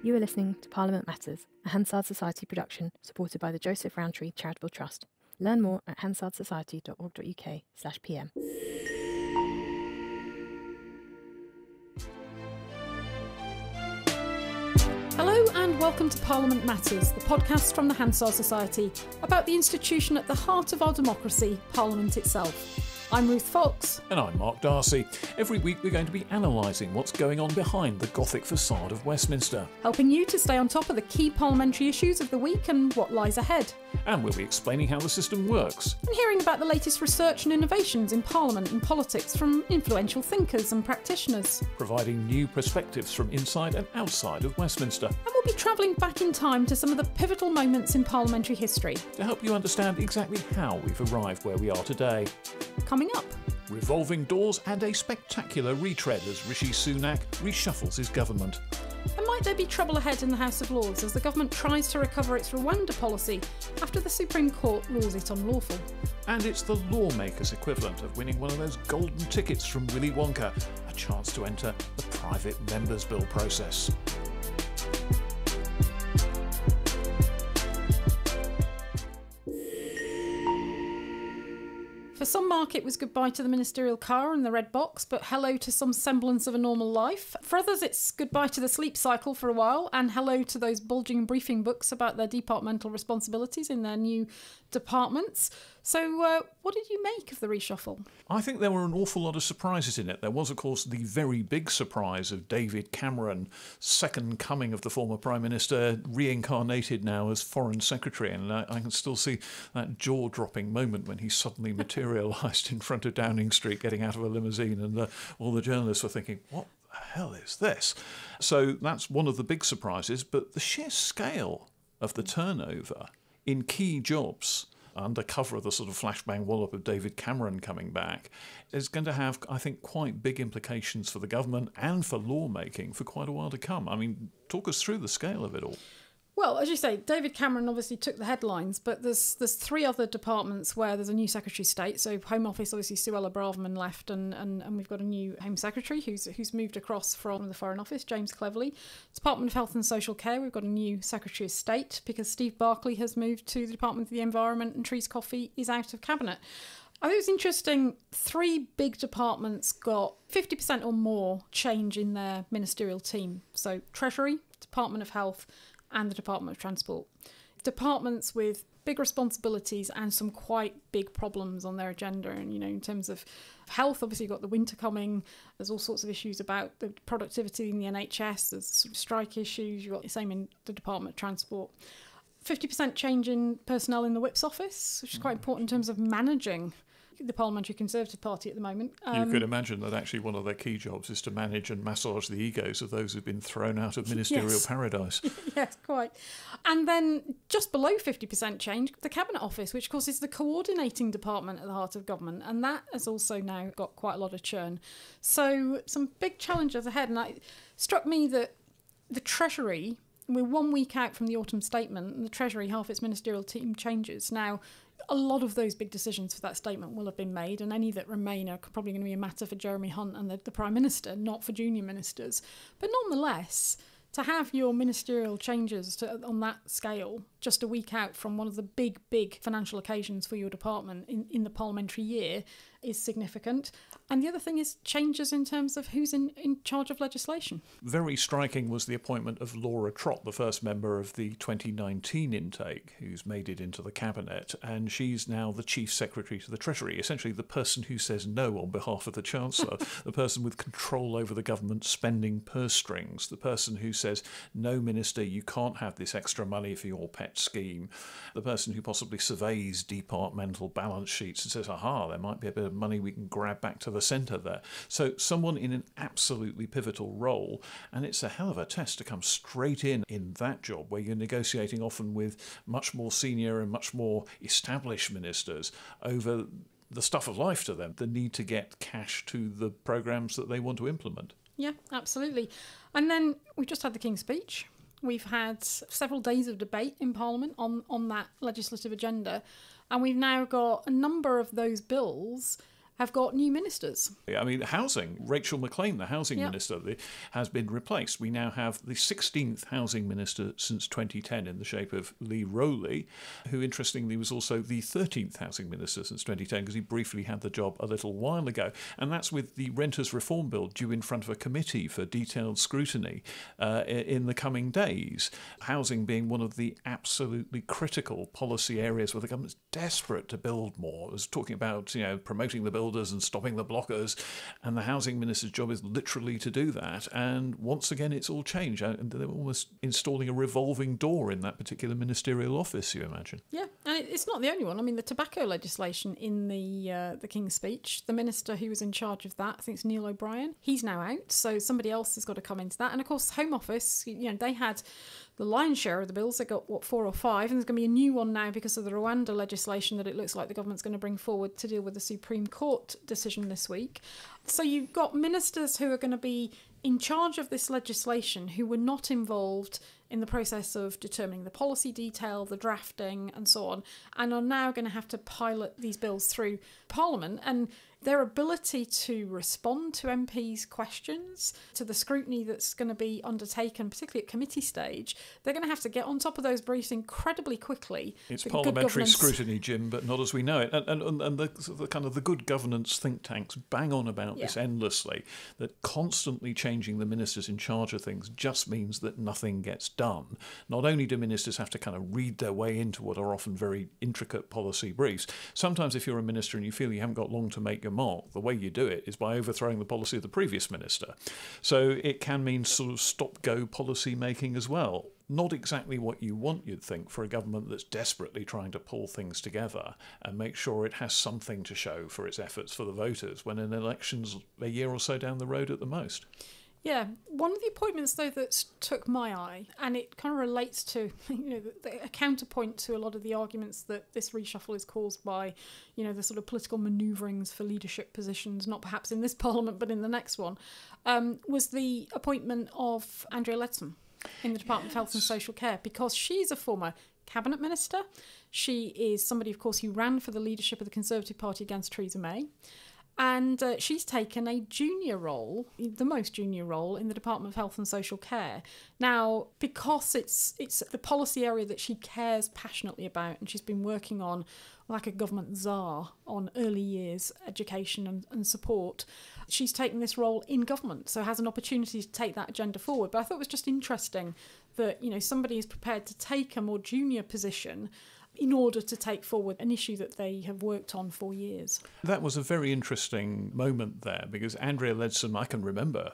You are listening to Parliament Matters, a Hansard Society production supported by the Joseph Rowntree Charitable Trust. Learn more at hansardsociety.org.uk/pm. Hello and welcome to Parliament Matters, the podcast from the Hansard Society about the institution at the heart of our democracy, Parliament itself. I'm Ruth Fox. And I'm Mark Darcy. Every week we're going to be analysing what's going on behind the Gothic facade of Westminster. Helping you to stay on top of the key parliamentary issues of the week and what lies ahead. And we'll be explaining how the system works. And hearing about the latest research and innovations in Parliament and politics from influential thinkers and practitioners. Providing new perspectives from inside and outside of Westminster. And we'll be travelling back in time to some of the pivotal moments in parliamentary history. To help you understand exactly how we've arrived where we are today. Coming up. Revolving doors and a spectacular retread as Rishi Sunak reshuffles his government. And might there be trouble ahead in the House of Lords as the government tries to recover its Rwanda policy after the Supreme Court rules it unlawful? And it's the lawmaker's equivalent of winning one of those golden tickets from Willy Wonka, a chance to enter the private members' bill process. For some, Mark, it was goodbye to the ministerial car and the red box, but hello to some semblance of a normal life. For others, it's goodbye to the sleep cycle for a while, and hello to those bulging briefing books about their departmental responsibilities in their new departments. So what did you make of the reshuffle? I think there were an awful lot of surprises in it. There was, of course, the very big surprise of David Cameron, second coming of the former Prime Minister, reincarnated now as Foreign Secretary. And I can still see that jaw-dropping moment when he suddenly materialised in front of Downing Street, getting out of a limousine, and all the journalists were thinking, what the hell is this? So that's one of the big surprises. But the sheer scale of the turnover in key jobs under cover of the sort of flashbang wallop of David Cameron coming back is going to have, I think, quite big implications for the government and for lawmaking for quite a while to come. I mean, talk us through the scale of it all. Well, as you say, David Cameron obviously took the headlines, but there's three other departments where there's a new Secretary of State. So Home Office, obviously, Suella Braverman left, and we've got a new Home Secretary who's moved across from the Foreign Office, James Cleverly. Department of Health and Social Care, we've got a new Secretary of State because Steve Barclay has moved to the Department of the Environment and Trees Coffey is out of Cabinet. I think it was interesting, three big departments got 50% or more change in their ministerial team. So Treasury, Department of Health, and the Department of Transport. Departments with big responsibilities and some quite big problems on their agenda. And, you know, in terms of health, obviously you've got the winter coming. There's all sorts of issues about the productivity in the NHS. There's sort of strike issues. You've got the same in the Department of Transport. 50% change in personnel in the Whip's office, which is quite important in terms of managing the Parliamentary Conservative Party at the moment. You could imagine that actually one of their key jobs is to manage and massage the egos of those who've been thrown out of ministerial paradise. Yes, quite. And then just below 50% change, the Cabinet Office, which of course is the coordinating department at the heart of government, and that has also now got quite a lot of churn. So some big challenges ahead, and it struck me that the Treasury, we're 1 week out from the autumn statement, and the Treasury, half its ministerial team changes. Now, a lot of those big decisions for that statement will have been made, and any that remain are probably going to be a matter for Jeremy Hunt and the Prime Minister, not for junior ministers. But nonetheless, to have your ministerial changes on that scale just a week out from one of the big financial occasions for your department in the parliamentary year is significant. And the other thing is changes in terms of who's in charge of legislation. Very striking was the appointment of Laura Trott, the first member of the 2019 intake, who's made it into the Cabinet, and she's now the Chief Secretary to the Treasury, essentially the person who says no on behalf of the Chancellor, the person with control over the government spending purse strings, the person who says, no, Minister, you can't have this extra money for your pet scheme, the person who possibly surveys departmental balance sheets and says, aha, there might be a bit of money we can grab back to the centre there. So someone in an absolutely pivotal role, and it's a hell of a test to come straight in that job where you're negotiating often with much more senior and much more established ministers over the stuff of life to them, the need to get cash to the programmes that they want to implement. Yeah, absolutely. And then we just had the King's Speech. We've had several days of debate in Parliament on that legislative agenda, and we've now got a number of those bills have got new ministers. I mean, housing, Rachel Maclean, the housing Yep. minister, has been replaced. We now have the 16th housing minister since 2010 in the shape of Lee Rowley, who interestingly was also the 13th housing minister since 2010 because he briefly had the job a little while ago. And that's with the Renters Reform Bill due in front of a committee for detailed scrutiny in the coming days. Housing being one of the absolutely critical policy areas where the government's desperate to build more. It was talking about, promoting the builders and stopping the blockers, and the housing minister's job is literally to do that. And once again, it's all changed. And they're almost installing a revolving door in that particular ministerial office, you imagine. Yeah, and it's not the only one. I mean, the tobacco legislation in the King's Speech, the minister who was in charge of that, I think it's Neil O'Brien, he's now out, so somebody else has got to come into that. And of course, Home Office, they had the lion's share of the bills. They got, 4 or 5, and there's going to be a new one now because of the Rwanda legislation that it looks like the government's going to bring forward to deal with the Supreme Court decision this week. So you've got ministers who are going to be in charge of this legislation who were not involved in the process of determining the policy detail, the drafting and so on, and are now going to have to pilot these bills through Parliament. And their ability to respond to MPs' questions, to the scrutiny that's going to be undertaken, particularly at committee stage, they're going to have to get on top of those briefs incredibly quickly. It's parliamentary scrutiny, Jim, but not as we know it. And the kind of the good governance think tanks bang on about this endlessly, that constantly changing the ministers in charge of things just means that nothing gets done. Not only do ministers have to kind of read their way into what are often very intricate policy briefs, sometimes if you're a minister and you feel you haven't got long to make your mark, the way you do it is by overthrowing the policy of the previous minister. So it can mean sort of stop-go policy making as well. Not exactly what you want, you'd think, for a government that's desperately trying to pull things together and make sure it has something to show for its efforts for the voters when an election's a year or so down the road at the most. Yeah, one of the appointments, though, that took my eye, and it kind of relates to, a counterpoint to a lot of the arguments that this reshuffle is caused by, the sort of political manoeuvrings for leadership positions, not perhaps in this Parliament, but in the next one, was the appointment of Andrea Leadsom in the Department of Health and Social Care, because she's a former cabinet minister. She is somebody, of course, who ran for the leadership of the Conservative Party against Theresa May. And she's taken a junior role, the most junior role, in the Department of Health and Social Care. Now, because it's the policy area that she cares passionately about, and she's been working on like a government czar on early years education and support, she's taken this role in government, so has an opportunity to take that agenda forward. But I thought it was just interesting that, somebody is prepared to take a more junior position in order to take forward an issue that they have worked on for years. That was a very interesting moment there, because Andrea Leadsom, I can remember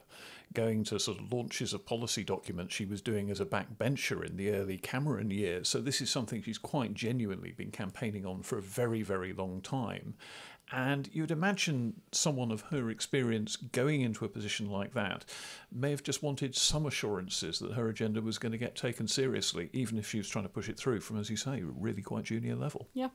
going to sort of launches of policy documents she was doing as a backbencher in the early Cameron years. So this is something she's quite genuinely been campaigning on for a very, very long time. And you'd imagine someone of her experience going into a position like that may have just wanted some assurances that her agenda was going to get taken seriously, even if she was trying to push it through from, as you say, really quite junior level. Yeah.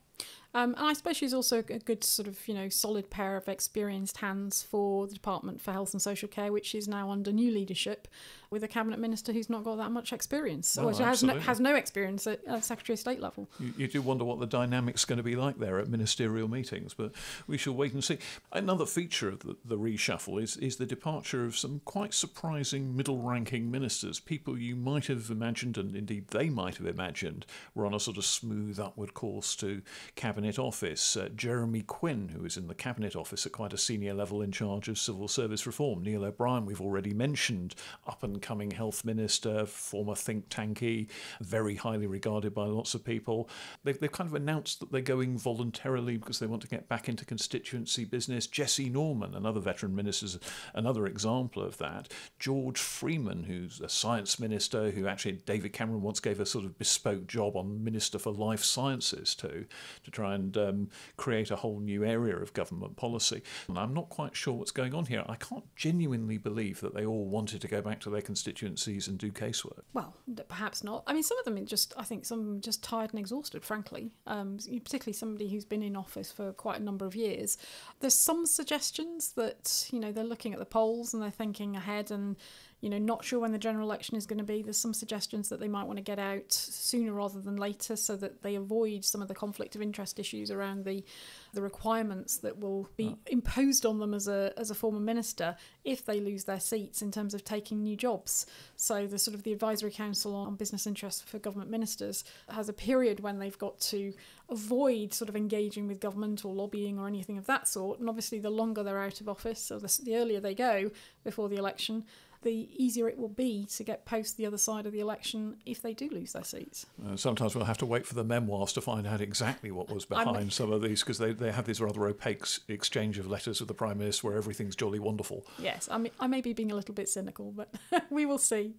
And I suppose she's also a good sort of, solid pair of experienced hands for the Department for Health and Social Care, which is now under new leadership with a cabinet minister who's not got that much experience, or has no experience at Secretary of State level. You do wonder what the dynamic's going to be like there at ministerial meetings, but we shall wait and see. Another feature of the reshuffle is the departure of some quite surprising middle-ranking ministers, people you might have imagined, and indeed they might have imagined, were on a sort of smooth upward course to Cabinet Office. Jeremy Quinn, who is in the Cabinet Office at quite a senior level in charge of civil service reform. Neil O'Brien, we've already mentioned, up-and-coming health minister, former think tanky, very highly regarded by lots of people. They've kind of announced that they're going voluntarily because they want to get back into constituency business. Jessie Norman, another veteran minister, is another example of that. George Freeman, who's a science minister, who actually David Cameron once gave a sort of bespoke job on Minister for Life Sciences to try and create a whole new area of government policy. And I'm not quite sure what's going on here. I can't genuinely believe that they all wanted to go back to their constituencies and do casework. Well, perhaps not. I mean, some of them I think some of them just tired and exhausted, frankly, particularly somebody who's been in office for quite a number of years. There's some suggestions that, they're looking at the polls and they're thinking ahead and, not sure when the general election is going to be. There's some suggestions that they might want to get out sooner rather than later so that they avoid some of the conflict of interest issues around the requirements that will be imposed on them as a former minister if they lose their seats in terms of taking new jobs. So the sort of the Advisory Council on Business Interests for Government Ministers has a period when they've got to avoid sort of engaging with government or lobbying or anything of that sort. And obviously the longer they're out of office, or the earlier they go before the election, the easier it will be to get post the other side of the election if they do lose their seats. Sometimes we'll have to wait for the memoirs to find out exactly what was behind some of these, because they have this rather opaque exchange of letters with the Prime Minister where everything's jolly wonderful. Yes, I may be being a little bit cynical, but we will see.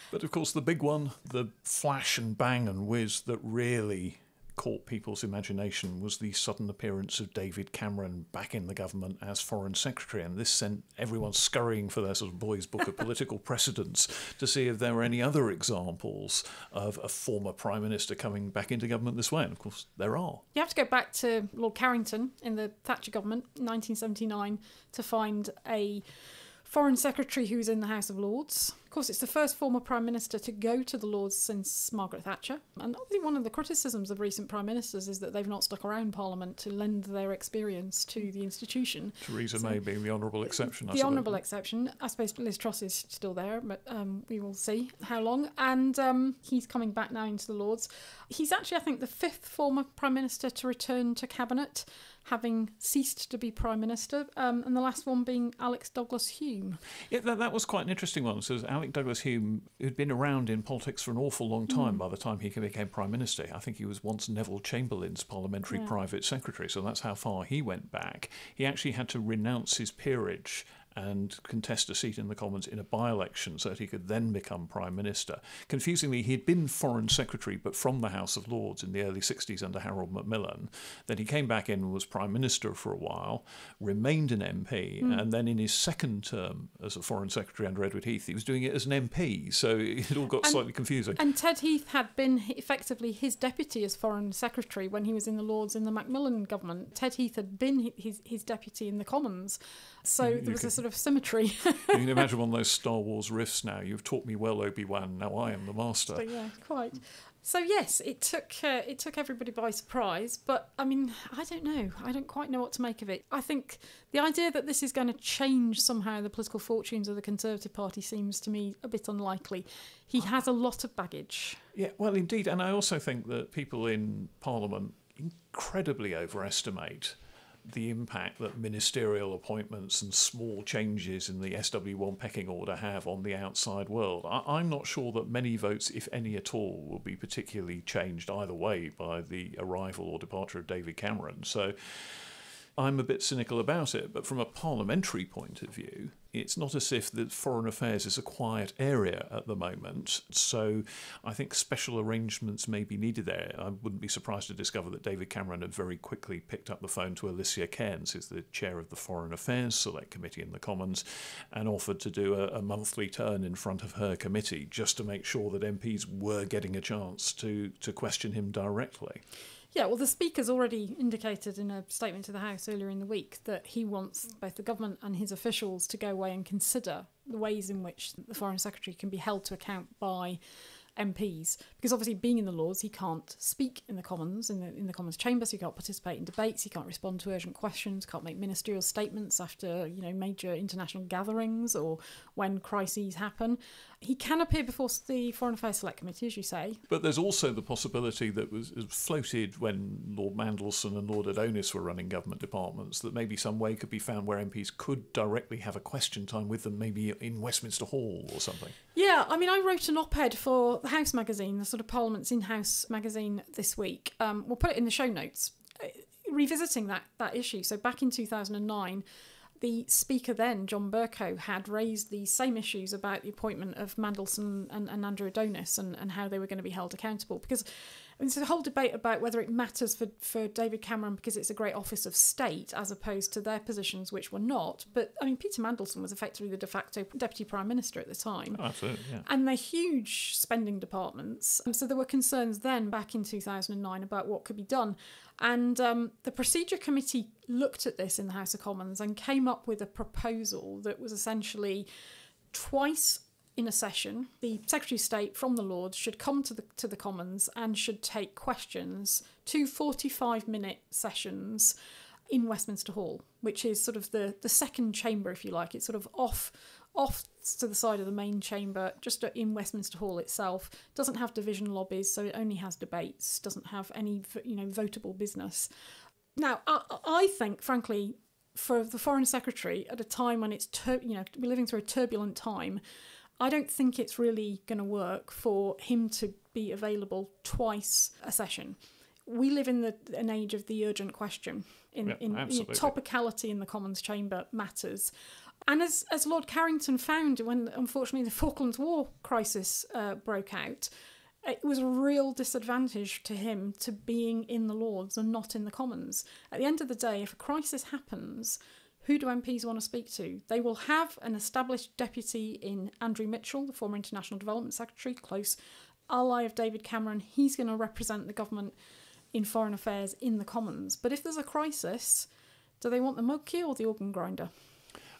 But of course the big one, the flash and bang and whiz that really caught people's imagination, was the sudden appearance of David Cameron back in the government as Foreign Secretary, and this sent everyone scurrying for their sort of boys' book of political precedents to see if there were any other examples of a former Prime Minister coming back into government this way, and of course there are. You have to go back to Lord Carrington in the Thatcher government, 1979, to find a Foreign Secretary who was in the House of Lords. Of course, it's the first former Prime Minister to go to the Lords since Margaret Thatcher. And obviously one of the criticisms of recent Prime Ministers is that they've not stuck around Parliament to lend their experience to the institution. Theresa May being the honourable exception, I suppose. The honourable exception. I suppose Liz Truss is still there, but we will see how long. And he's coming back now into the Lords. He's actually, I think, the fifth former Prime Minister to return to Cabinet, having ceased to be Prime Minister, and the last one being Alex Douglas-Home. Yeah, that was quite an interesting one. So Alex Douglas-Home had been around in politics for an awful long time by the time he became Prime Minister. I think he was once Neville Chamberlain's parliamentary private secretary, so that's how far he went back. He actually had to renounce his peerage and contest a seat in the Commons in a by-election so that he could then become Prime Minister. Confusingly, he'd been Foreign Secretary, but from the House of Lords in the early 60s under Harold Macmillan. Then he came back in and was Prime Minister for a while, remained an MP, and then in his second term as a Foreign Secretary under Edward Heath, he was doing it as an MP, so it all got slightly confusing. And Ted Heath had been effectively his deputy as Foreign Secretary when he was in the Lords in the Macmillan government. Ted Heath had been his deputy in the Commons. So there was a sort of symmetry. You can imagine one of those Star Wars riffs now. You've taught me well, Obi-Wan, now I am the master. So, yeah, quite. So yes, it took everybody by surprise, but I mean, I don't know. I don't quite know what to make of it. I think the idea that this is going to change somehow the political fortunes of the Conservative Party seems to me a bit unlikely. He has a lot of baggage. Yeah, well, indeed. And I also think that people in Parliament incredibly overestimate the impact that ministerial appointments and small changes in the SW1 pecking order have on the outside world. I'm not sure that many votes, if any at all, will be particularly changed either way by the arrival or departure of David Cameron. So I'm a bit cynical about it, but from a parliamentary point of view, it's not as if the foreign affairs is a quiet area at the moment, so I think special arrangements may be needed there. I wouldn't be surprised to discover that David Cameron had very quickly picked up the phone to Alicia Cairns, who's the chair of the Foreign Affairs Select Committee in the Commons, and offered to do a monthly turn in front of her committee just to make sure that MPs were getting a chance to question him directly. Yeah, well, the Speaker's already indicated in a statement to the House earlier in the week that he wants both the government and his officials to go away and consider the ways in which the Foreign Secretary can be held to account by MPs, because obviously being in the Lords he can't speak in the Commons, in the Commons chamber, so he can't participate in debates, he can't respond to urgent questions, can't make ministerial statements after major international gatherings or when crises happen. He can appear before the Foreign Affairs Select Committee, as you say. But there's also the possibility that was floated when Lord Mandelson and Lord Adonis were running government departments, that maybe some way could be found where MPs could directly have a question time with them, maybe in Westminster Hall or something. Yeah, I mean, I wrote an op-ed for the House magazine, the sort of Parliament's in-house magazine this week. We'll put it in the show notes, revisiting that issue. So back in 2009, the Speaker then, John Bercow, had raised the same issues about the appointment of Mandelson and Andrew Adonis and how they were going to be held accountable. Because there's a whole debate about whether it matters for David Cameron because it's a great office of state as opposed to their positions, which were not. But, I mean, Peter Mandelson was effectively the de facto Deputy Prime Minister at the time. Oh, absolutely, yeah. And they're huge spending departments. So there were concerns then, back in 2009, about what could be done. And the Procedure Committee looked at this in the House of Commons and came up with a proposal that was essentially twice in a session, the Secretary of State from the Lords should come to the Commons and should take questions, 2 45-minute sessions in Westminster Hall, which is sort of the second chamber, if you like. It's sort of off to the side of the main chamber, just in Westminster Hall itself. Doesn't have division lobbies, so it only has debates, doesn't have any, votable business. Now, I think, frankly, for the Foreign Secretary, at a time when it's, we're living through a turbulent time, I don't think it's really going to work for him to be available twice a session. We live in an age of the urgent question. Topicality in the Commons chamber matters. And as Lord Carrington found when, unfortunately, the Falklands War crisis broke out, it was a real disadvantage to him to being in the Lords and not in the Commons. At the end of the day, if a crisis happens, who do MPs want to speak to? They will have an established deputy in Andrew Mitchell, the former International Development Secretary, close ally of David Cameron. He's going to represent the government in foreign affairs in the Commons. But if there's a crisis, do they want the mug key or the organ grinder?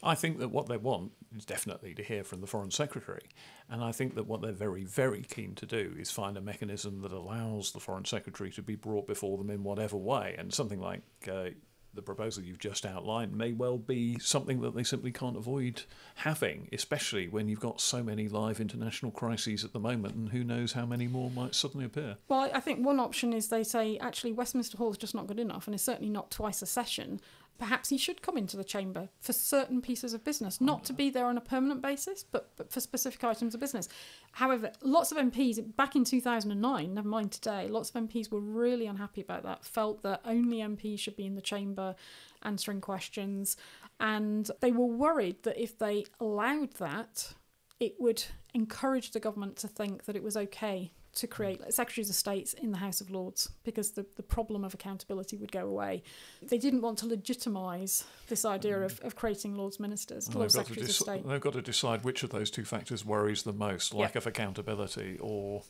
I think that what they want is definitely to hear from the Foreign Secretary. And I think that what they're very, very keen to do is find a mechanism that allows the Foreign Secretary to be brought before them in whatever way. And something like the proposal you've just outlined may well be something that they simply can't avoid having, especially when you've got so many live international crises at the moment, and who knows how many more might suddenly appear. Well, I think one option is they say, actually, Westminster Hall is just not good enough, and it's certainly not twice a session. Perhaps he should come into the chamber for certain pieces of business, not to be there on a permanent basis, but for specific items of business. However, lots of MPs, back in 2009, never mind today, lots of MPs were really unhappy about that, felt that only MPs should be in the chamber answering questions, and they were worried that if they allowed that, it would encourage the government to think that it was okay to create secretaries of states in the House of Lords, because the problem of accountability would go away. They didn't want to legitimise this idea of creating Lords ministers, Lord Secretaries of State. They've got to decide which of those two factors worries them most, lack of accountability or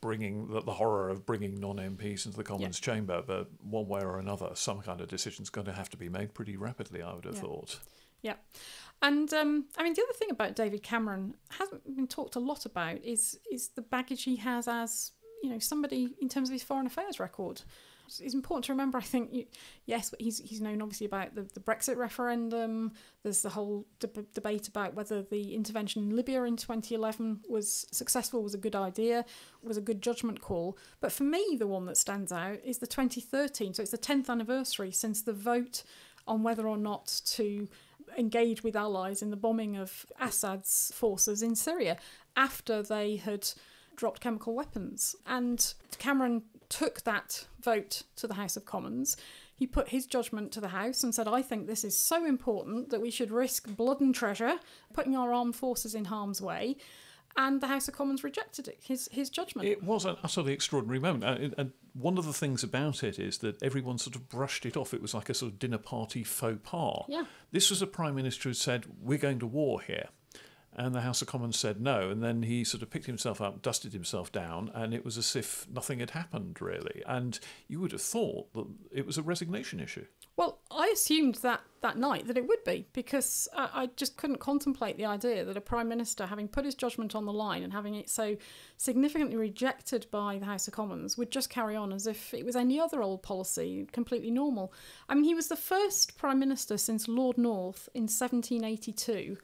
bringing the horror of bringing non-MPs into the Commons chamber. But one way or another, some kind of decision's going to have to be made pretty rapidly, I would have thought. Yeah. And the other thing about David Cameron hasn't been talked a lot about is the baggage he has as, somebody in terms of his foreign affairs record. It's important to remember, I think, he's known obviously about the Brexit referendum. There's the whole debate about whether the intervention in Libya in 2011 was successful, was a good idea, was a good judgment call. But for me, the one that stands out is the 2013. So it's the 10th anniversary since the vote on whether or not to engage with allies in the bombing of Assad's forces in Syria after they had dropped chemical weapons. And Cameron took that vote to the House of Commons. He put his judgment to the House and said, I think this is so important that we should risk blood and treasure, putting our armed forces in harm's way. And the House of Commons rejected it, his judgment. It was an utterly extraordinary moment. And one of the things about it is that everyone sort of brushed it off. It was like a sort of dinner party faux pas. Yeah. This was a Prime Minister who said, we're going to war here. And the House of Commons said no. And then he sort of picked himself up, dusted himself down, and it was as if nothing had happened, really. And you would have thought that it was a resignation issue. Well, I assumed that night that it would be, because I just couldn't contemplate the idea that a Prime Minister, having put his judgment on the line and having it so significantly rejected by the House of Commons, would just carry on as if it was any other old policy, completely normal. I mean, he was the first Prime Minister since Lord North in 1782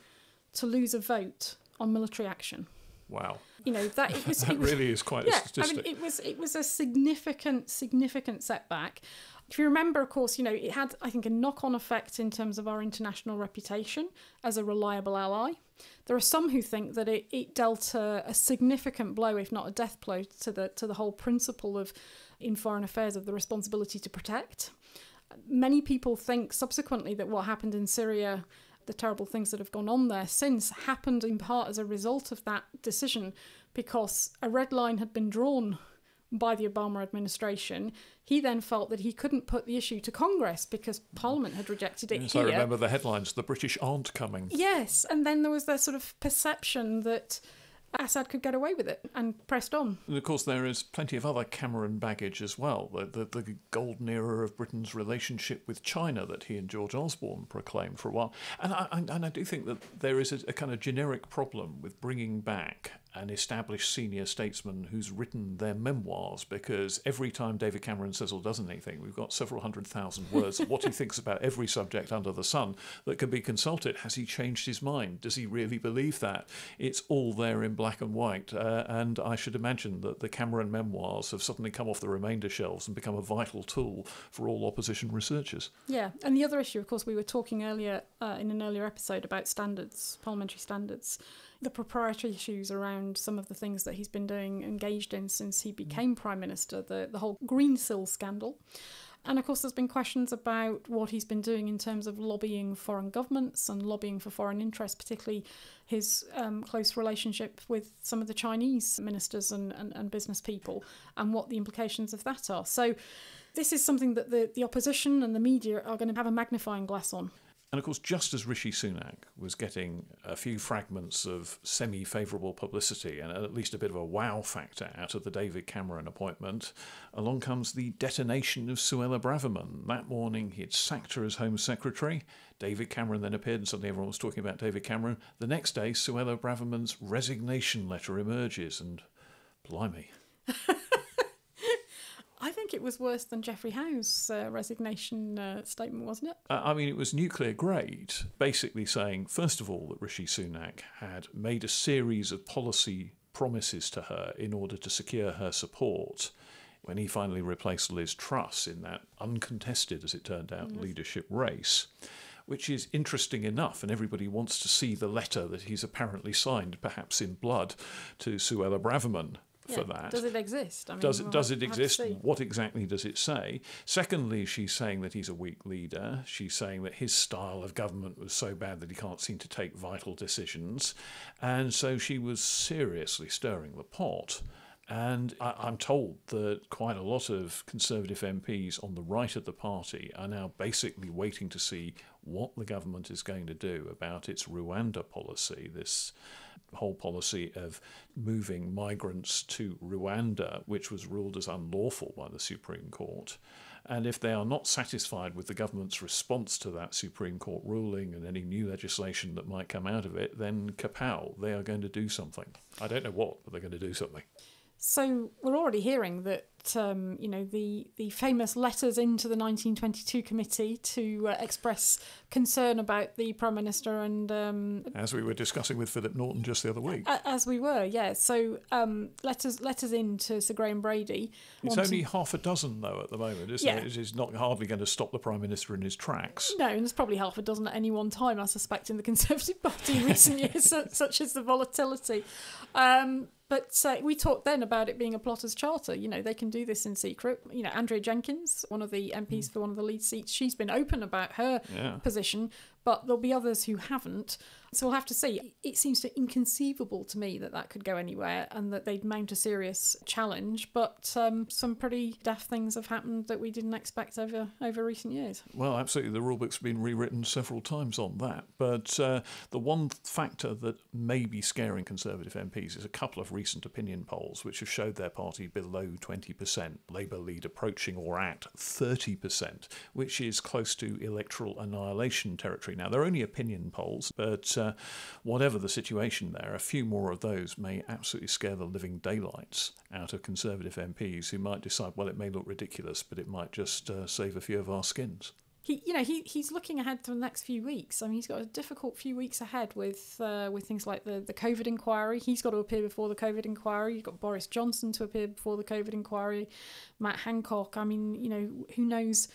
to lose a vote on military action. Wow. That really is quite a statistic. I mean, it was a significant setback. If you remember, of course, it had, I think, a knock-on effect in terms of our international reputation as a reliable ally. There are some who think that it dealt a significant blow, if not a death blow, to the whole principle of, in foreign affairs, of the responsibility to protect. Many people think subsequently that what happened in Syria, the terrible things that have gone on there since, happened in part as a result of that decision, because a red line had been drawn by the Obama administration. He then felt that he couldn't put the issue to Congress because Parliament had rejected it yes, here. I remember the headlines, the British aren't coming. Yes, and then there was the sort of perception that Assad could get away with it and pressed on. And of course, there is plenty of other Cameron baggage as well. The golden era of Britain's relationship with China that he and George Osborne proclaimed for a while. And I do think that there is a kind of generic problem with bringing back an established senior statesman who's written their memoirs, because every time David Cameron says or does anything, we've got several 100,000 words of what he thinks about every subject under the sun that can be consulted. Has he changed his mind? Does he really believe that? It's all there in black and white, and I should imagine that the Cameron memoirs have suddenly come off the remainder shelves and become a vital tool for all opposition researchers. Yeah, and the other issue, of course, we were talking earlier in an earlier episode about standards, parliamentary standards, the proprietary issues around some of the things that he's been doing, engaged in since he became Prime Minister, the whole Greensill scandal. And of course, there's been questions about what he's been doing in terms of lobbying foreign governments and lobbying for foreign interests, particularly his close relationship with some of the Chinese ministers and business people, and what the implications of that are. So this is something that the opposition and the media are going to have a magnifying glass on. And of course, just as Rishi Sunak was getting a few fragments of semi-favourable publicity and at least a bit of a wow factor out of the David Cameron appointment, along comes the detonation of Suella Braverman. That morning, he'd sacked her as Home Secretary. David Cameron then appeared and suddenly everyone was talking about David Cameron. The next day, Suella Braverman's resignation letter emerges and blimey. I think it was worse than Geoffrey Howe's resignation statement, wasn't it? I mean, it was nuclear grade, basically saying, first of all, that Rishi Sunak had made a series of policy promises to her in order to secure her support when he finally replaced Liz Truss in that uncontested, as it turned out, leadership race, which is interesting enough, and everybody wants to see the letter that he's apparently signed, perhaps in blood, to Suella Braverman. For that. Does it exist? I mean, does it exist? What exactly does it say? Secondly, she's saying that he's a weak leader. She's saying that his style of government was so bad that he can't seem to take vital decisions. And so she was seriously stirring the pot. And I'm told that quite a lot of Conservative MPs on the right of the party are now basically waiting to see what the government is going to do about its Rwanda policy, this whole policy of moving migrants to Rwanda, which was ruled as unlawful by the Supreme Court. And if they are not satisfied with the government's response to that Supreme Court ruling and any new legislation that might come out of it, then kapow, they are going to do something. I don't know what, but they're going to do something. So we're already hearing that, the famous letters into the 1922 committee to express concern about the Prime Minister and... as we were discussing with Philip Norton just the other week. As we were, yeah. So letters in to Sir Graham Brady. It's only half a dozen, though, at the moment, isn't it? It is not hardly going to stop the Prime Minister in his tracks. No, and there's probably half a dozen at any one time, I suspect, in the Conservative Party in recent years, such as the volatility. But we talked then about it being a plotter's charter. They can do this in secret. Andrea Jenkins, one of the MPs for one of the lead seats, she's been open about her position, but there'll be others who haven't. So we'll have to see. It seems inconceivable to me that could go anywhere and that they'd mount a serious challenge. But some pretty daft things have happened that we didn't expect over recent years. Well, absolutely. The rulebook's been rewritten several times on that. But the one factor that may be scaring Conservative MPs is a couple of recent opinion polls which have showed their party below 20%, Labour lead approaching or at 30%, which is close to electoral annihilation territory. Now, they're only opinion polls, but whatever the situation there, a few more of those may absolutely scare the living daylights out of Conservative MPs who might decide, well, it may look ridiculous, but it might just save a few of our skins. He's looking ahead to the next few weeks. I mean, he's got a difficult few weeks ahead with things like the COVID inquiry. He's got to appear before the COVID inquiry. You've got Boris Johnson to appear before the COVID inquiry, Matt Hancock. I mean, who knows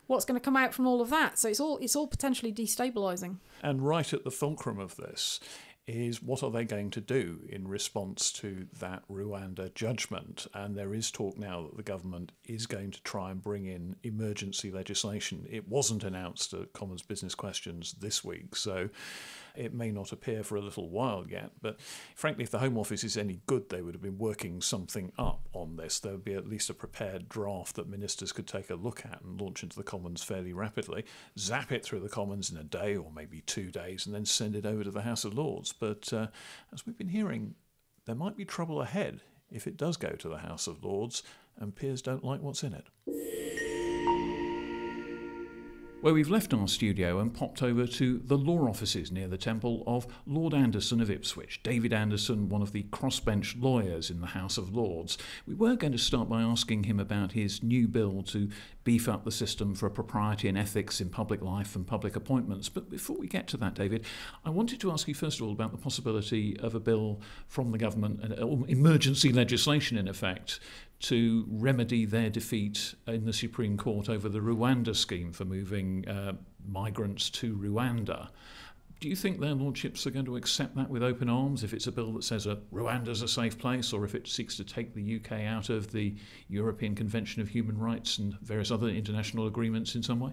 what's going to come out from all of that? So it's all potentially destabilising. And right at the fulcrum of this is what are they going to do in response to that Rwanda judgment? And there is talk now that the government is going to try and bring in emergency legislation. It wasn't announced at Commons Business Questions this week, so it may not appear for a little while yet. But frankly, if the Home Office is any good, they would have been working something up on this. There would be at least a prepared draft that ministers could take a look at and launch into the Commons fairly rapidly, zap it through the Commons in a day or maybe 2 days, and then send it over to the House of Lords. But as we've been hearing, there might be trouble ahead if it does go to the House of Lords and peers don't like what's in it. Where we've left our studio and popped over to the law offices near the temple of Lord Anderson of Ipswich. David Anderson, one of the crossbench lawyers in the House of Lords. We were going to start by asking him about his new bill to beef up the system for propriety and ethics in public life and public appointments. But before we get to that, David, I wanted to ask you first of all about the possibility of a bill from the government, emergency legislation in effect, to remedy their defeat in the Supreme Court over the Rwanda scheme for moving migrants to Rwanda. Do you think their lordships are going to accept that with open arms if it's a bill that says Rwanda's a safe place, or if it seeks to take the UK out of the European Convention of Human Rights and various other international agreements in some way?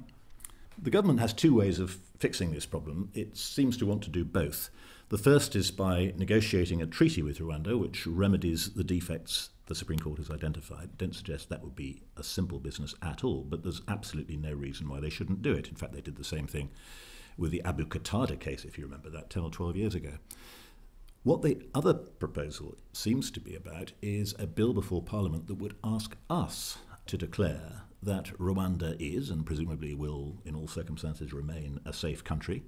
The government has two ways of fixing this problem. It seems to want to do both. The first is by negotiating a treaty with Rwanda, which remedies the defects the Supreme Court has identified. I don't suggest that would be a simple business at all, but there's absolutely no reason why they shouldn't do it. In fact, they did the same thing with the Abu Qatada case, if you remember that, 10 or 12 years ago. What the other proposal seems to be about is a bill before Parliament that would ask us to declare that Rwanda is, and presumably will in all circumstances remain, a safe country.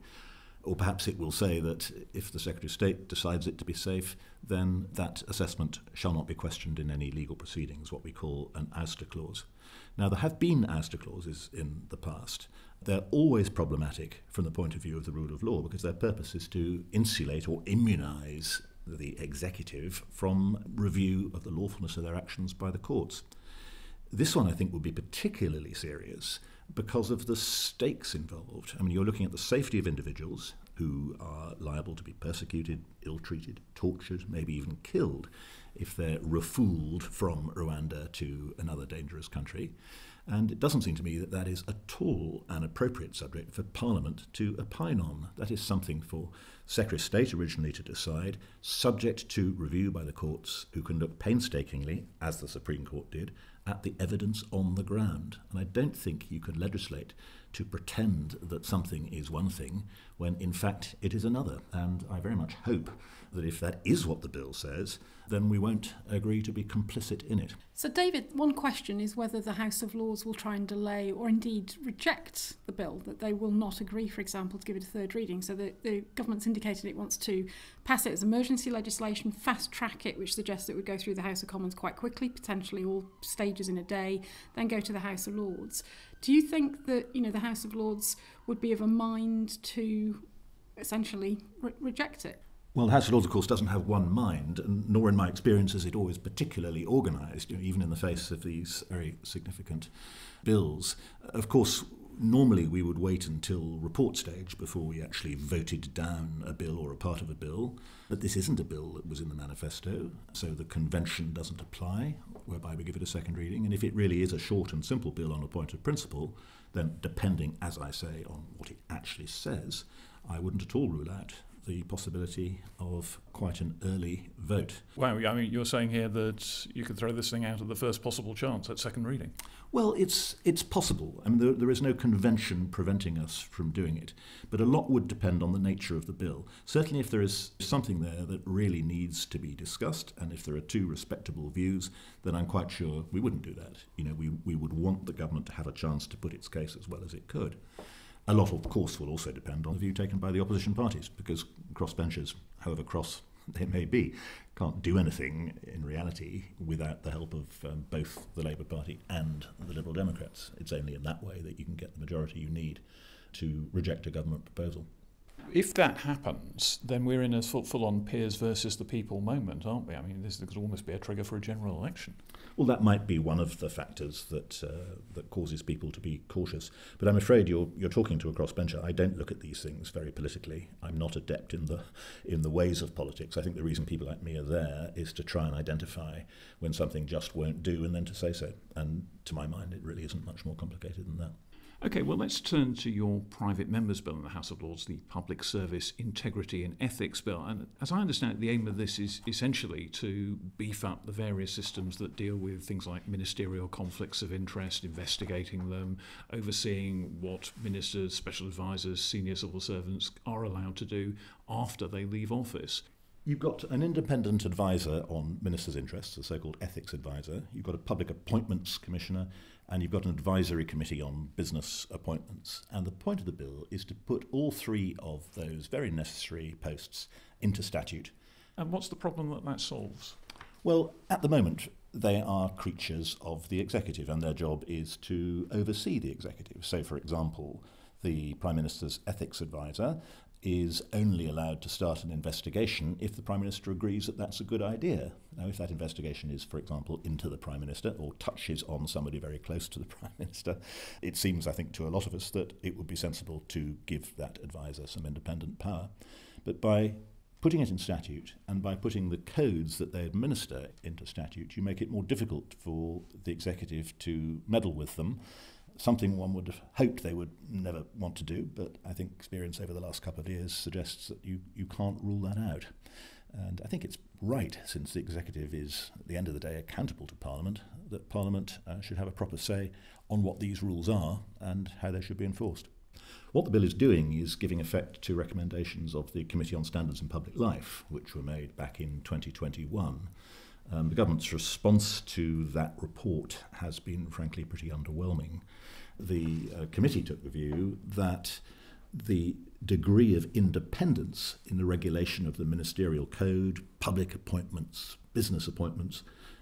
Or perhaps it will say that if the Secretary of State decides it to be safe, then that assessment shall not be questioned in any legal proceedings, what we call an ouster clause. Now, there have been ouster clauses in the past. They're always problematic from the point of view of the rule of law because their purpose is to insulate or immunise the executive from review of the lawfulness of their actions by the courts. This one, I think, would be particularly serious because of the stakes involved. I mean, you're looking at the safety of individuals who are liable to be persecuted, ill-treated, tortured, maybe even killed if they're refooled from Rwanda to another dangerous country. And it doesn't seem to me that that is at all an appropriate subject for Parliament to opine on. That is something for Secretary of State originally to decide, subject to review by the courts, who can look painstakingly, as the Supreme Court did, at the evidence on the ground. And I don't think you can legislate to pretend that something is one thing when in fact it is another. And I very much hope that if that is what the bill says, then we won't agree to be complicit in it. So, David, one question is whether the House of Lords will try and delay or indeed reject the bill, that they will not agree, for example, to give it a third reading. So the government's indicated it wants to pass it as emergency legislation, fast-track it, which suggests it would go through the House of Commons quite quickly, potentially all stages in a day, then go to the House of Lords. Do you think that, the House of Lords would be of a mind to essentially reject it? Well, the House of Lords, of course, doesn't have one mind, and nor in my experience is it always particularly organised, even in the face of these very significant bills. Of course, normally we would wait until report stage before we actually voted down a bill or a part of a bill, but this isn't a bill that was in the manifesto, so the convention doesn't apply, whereby we give it a second reading. And if it really is a short and simple bill on a point of principle, then depending, as I say, on what it actually says, I wouldn't at all rule out the possibility of quite an early vote. Wow, I mean, you're saying here that you could throw this thing out at the first possible chance at second reading? Well, it's possible. I mean, there is no convention preventing us from doing it, but a lot would depend on the nature of the bill. Certainly if there is something there that really needs to be discussed, and if there are two respectable views, then I'm quite sure we wouldn't do that. We would want the government to have a chance to put its case as well as it could. A lot, of course, will also depend on the view taken by the opposition parties, because crossbenchers, however cross they may be, can't do anything in reality without the help of both the Labour Party and the Liberal Democrats. It's only in that way that you can get the majority you need to reject a government proposal. If that happens, then we're in a full-on peers versus the people moment, aren't we? I mean, this could almost be a trigger for a general election. Well, that might be one of the factors that causes people to be cautious. But I'm afraid you're talking to a crossbencher. I don't look at these things very politically. I'm not adept in the ways of politics. I think the reason people like me are there is to try and identify when something just won't do and then to say so. And to my mind, it really isn't much more complicated than that. OK, well, let's turn to your private members' bill in the House of Lords, the Public Service Integrity and Ethics Bill. And as I understand it, the aim of this is essentially to beef up the various systems that deal with things like ministerial conflicts of interest, investigating them, overseeing what ministers, special advisors, senior civil servants are allowed to do after they leave office. You've got an independent advisor on ministers' interests, a so-called ethics advisor. You've got a public appointments commissioner, and you've got an advisory committee on business appointments. And the point of the bill is to put all three of those very necessary posts into statute. And what's the problem that solves? Well, at the moment, they are creatures of the executive, and their job is to oversee the executive. So, for example, the Prime Minister's ethics advisor is only allowed to start an investigation if the Prime Minister agrees that that's a good idea. Now, if that investigation is, for example, into the Prime Minister or touches on somebody very close to the Prime Minister, it seems, I think, to a lot of us that it would be sensible to give that advisor some independent power. But by putting it in statute and by putting the codes that they administer into statute, you make it more difficult for the executive to meddle with them. Something one would have hoped they would never want to do, but I think experience over the last couple of years suggests that you can't rule that out. And I think it's right, since the executive is, at the end of the day, accountable to Parliament, that Parliament should have a proper say on what these rules are and how they should be enforced. What the bill is doing is giving effect to recommendations of the Committee on Standards in Public Life, which were made back in 2021. The government's response to that report has been, frankly, pretty underwhelming. The committee took the view that the degree of independence in the regulation of the ministerial code, public appointments, business appointments,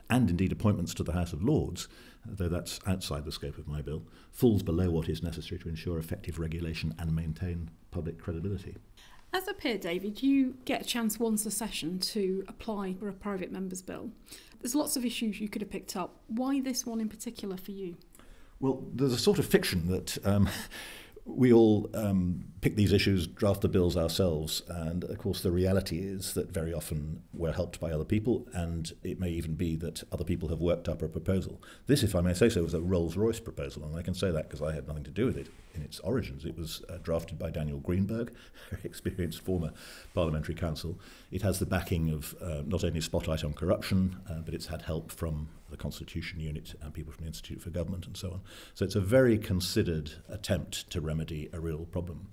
and indeed appointments to the House of Lords, though that's outside the scope of my bill, falls below what is necessary to ensure effective regulation and maintain public credibility. As a peer, David, you get a chance once a session to apply for a private member's bill. There's lots of issues you could have picked up. Why this one in particular for you? Well, there's a sort of fiction that we all pick these issues, draft the bills ourselves, and of course the reality is that very often we're helped by other people, and it may even be that other people have worked up a proposal. This, if I may say so, was a Rolls-Royce proposal, and I can say that because I had nothing to do with it in its origins. It was drafted by Daniel Greenberg, a very experienced former parliamentary counsel. It has the backing of not only Spotlight on Corruption, but it's had help from the Constitution Unit and people from the Institute for Government and so on. So it's a very considered attempt to remedy a real problem.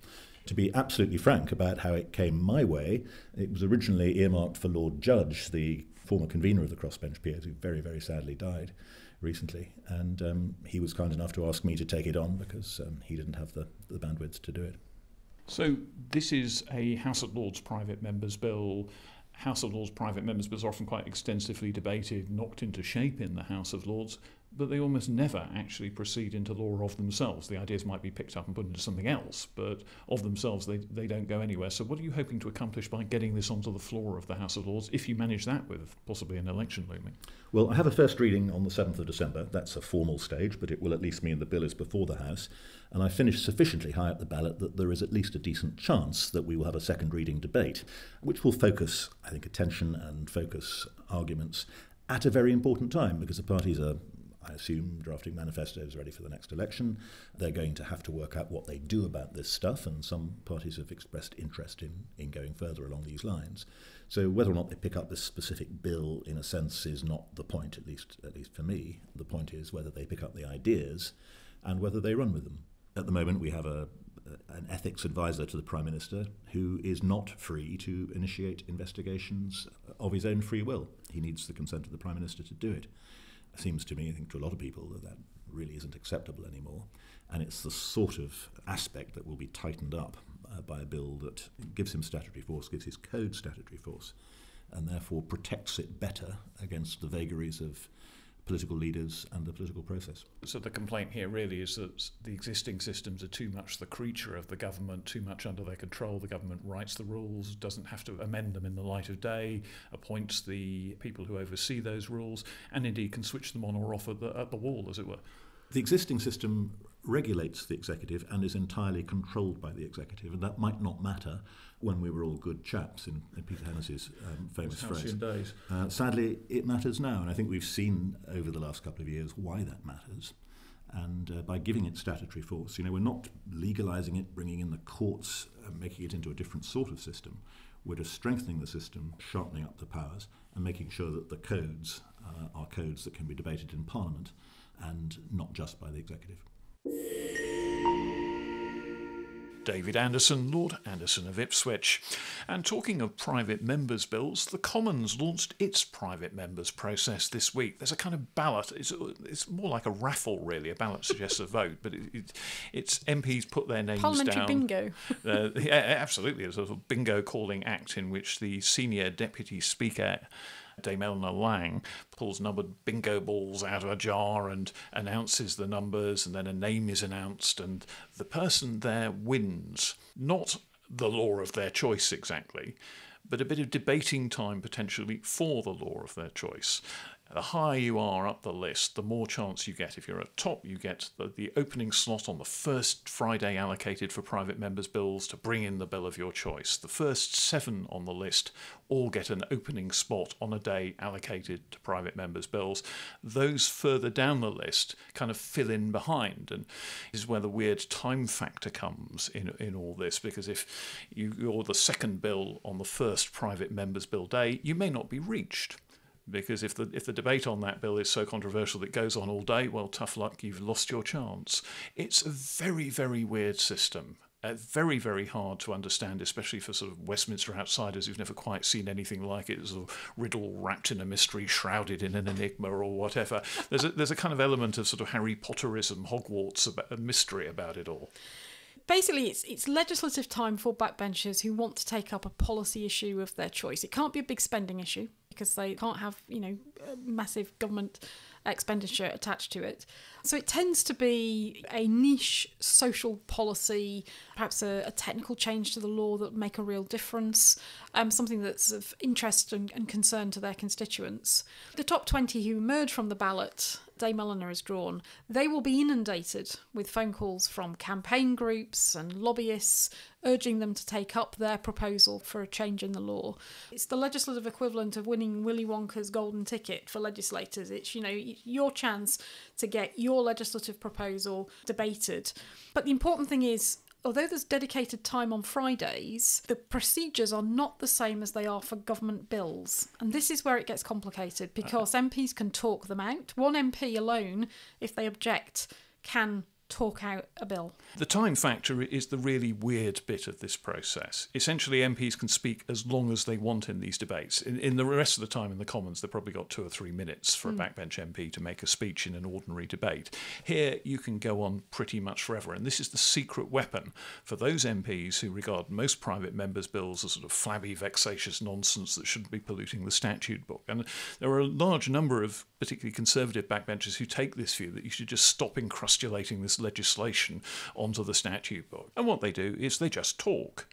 To be absolutely frank about how it came my way, it was originally earmarked for Lord Judge, the former convener of the crossbench peers, who very, very sadly died recently. And he was kind enough to ask me to take it on because he didn't have the bandwidth to do it. So this is a House of Lords private members bill. House of Lords private members bills are often quite extensively debated, knocked into shape in the House of Lords, but they almost never actually proceed into law of themselves. The ideas might be picked up and put into something else, but of themselves they don't go anywhere. So what are you hoping to accomplish by getting this onto the floor of the House of Lords, if you manage that with possibly an election looming? Well, I have a first reading on the 7th of December. That's a formal stage, but it will at least mean the bill is before the House. And I finished sufficiently high up the ballot that there is at least a decent chance that we will have a second reading debate, which will focus, I think, attention and focus arguments at a very important time, because the parties are, I assume, drafting manifestos ready for the next election. They're going to have to work out what they do about this stuff, and some parties have expressed interest in going further along these lines. So whether or not they pick up this specific bill, in a sense, is not the point, at least for me. The point is whether they pick up the ideas and whether they run with them. At the moment, we have an ethics advisor to the Prime Minister who is not free to initiate investigations of his own free will. He needs the consent of the Prime Minister to do it. It seems to me, I think to a lot of people, that really isn't acceptable anymore. And it's the sort of aspect that will be tightened up by a bill that gives him statutory force, gives his code statutory force, and therefore protects it better against the vagaries of political leaders and the political process. So the complaint here really is that the existing systems are too much the creature of the government, too much under their control. The government writes the rules, doesn't have to amend them in the light of day, appoints the people who oversee those rules, and indeed can switch them on or off at the wall, as it were. The existing system regulates the executive and is entirely controlled by the executive, and that might not matter when we were all good chaps, in Peter Hennessy's famous phrase. Days. Sadly, it matters now, and I think we've seen over the last couple of years why that matters. And by giving it statutory force, we're not legalising it, bringing in the courts, making it into a different sort of system. We're just strengthening the system, sharpening up the powers, and making sure that the codes are codes that can be debated in Parliament and not just by the executive. David Anderson, Lord Anderson of Ipswich. And talking of private members' bills, the Commons launched its private members' process this week. There's a kind of ballot. It's more like a raffle, really. A ballot suggests a vote, but it's MPs put their names Parliamentary down. bingo. Yeah, absolutely. It's a sort of bingo calling act in which the senior deputy speaker, Dame Eleanor Lang, pulls numbered bingo balls out of a jar and announces the numbers, and then a name is announced, and the person there wins. Not the law of their choice exactly, but a bit of debating time potentially for the law of their choice. The higher you are up the list, the more chance you get. If you're at top, you get the opening slot on the first Friday allocated for private members' bills to bring in the bill of your choice. The first 7 on the list all get an opening spot on a day allocated to private members' bills. Those further down the list kind of fill in behind, and this is where the weird time factor comes in all this, because if you're the second bill on the first private members' bill day, you may not be reached. Because if the debate on that bill is so controversial that it goes on all day, well, tough luck, you've lost your chance. It's a very, very weird system. Very, very hard to understand, especially for sort of Westminster outsiders who've never quite seen anything like it. It's a riddle wrapped in a mystery, shrouded in an enigma or whatever. There's a kind of element of sort of Harry Potterism, Hogwarts, a mystery about it all. Basically, it's legislative time for backbenchers who want to take up a policy issue of their choice. It can't be a big spending issue because they can't have, massive government expenditure attached to it. So it tends to be a niche social policy, perhaps a technical change to the law that make a real difference, something that's of interest and concern to their constituents. The top 20 who emerge from the ballot, Dame Eleanor is drawn, they will be inundated with phone calls from campaign groups and lobbyists urging them to take up their proposal for a change in the law. It's the legislative equivalent of winning Willy Wonka's golden ticket for legislators. It's, your chance to get your legislative proposal debated. But the important thing is, although there's dedicated time on Fridays, the procedures are not the same as they are for government bills. And this is where it gets complicated, because MPs can talk them out. One MP alone, if they object, can talk out a bill. The time factor is the really weird bit of this process. Essentially, MPs can speak as long as they want in these debates. In the rest of the time in the Commons, they've probably got 2 or 3 minutes for a backbench MP to make a speech in an ordinary debate. Here, you can go on pretty much forever, and this is the secret weapon for those MPs who regard most private members' bills as sort of flabby, vexatious nonsense that shouldn't be polluting the statute book. And there are a large number of particularly conservative backbenchers who take this view that you should just stop encrustulating this legislation onto the statute book. And what they do is they just talk.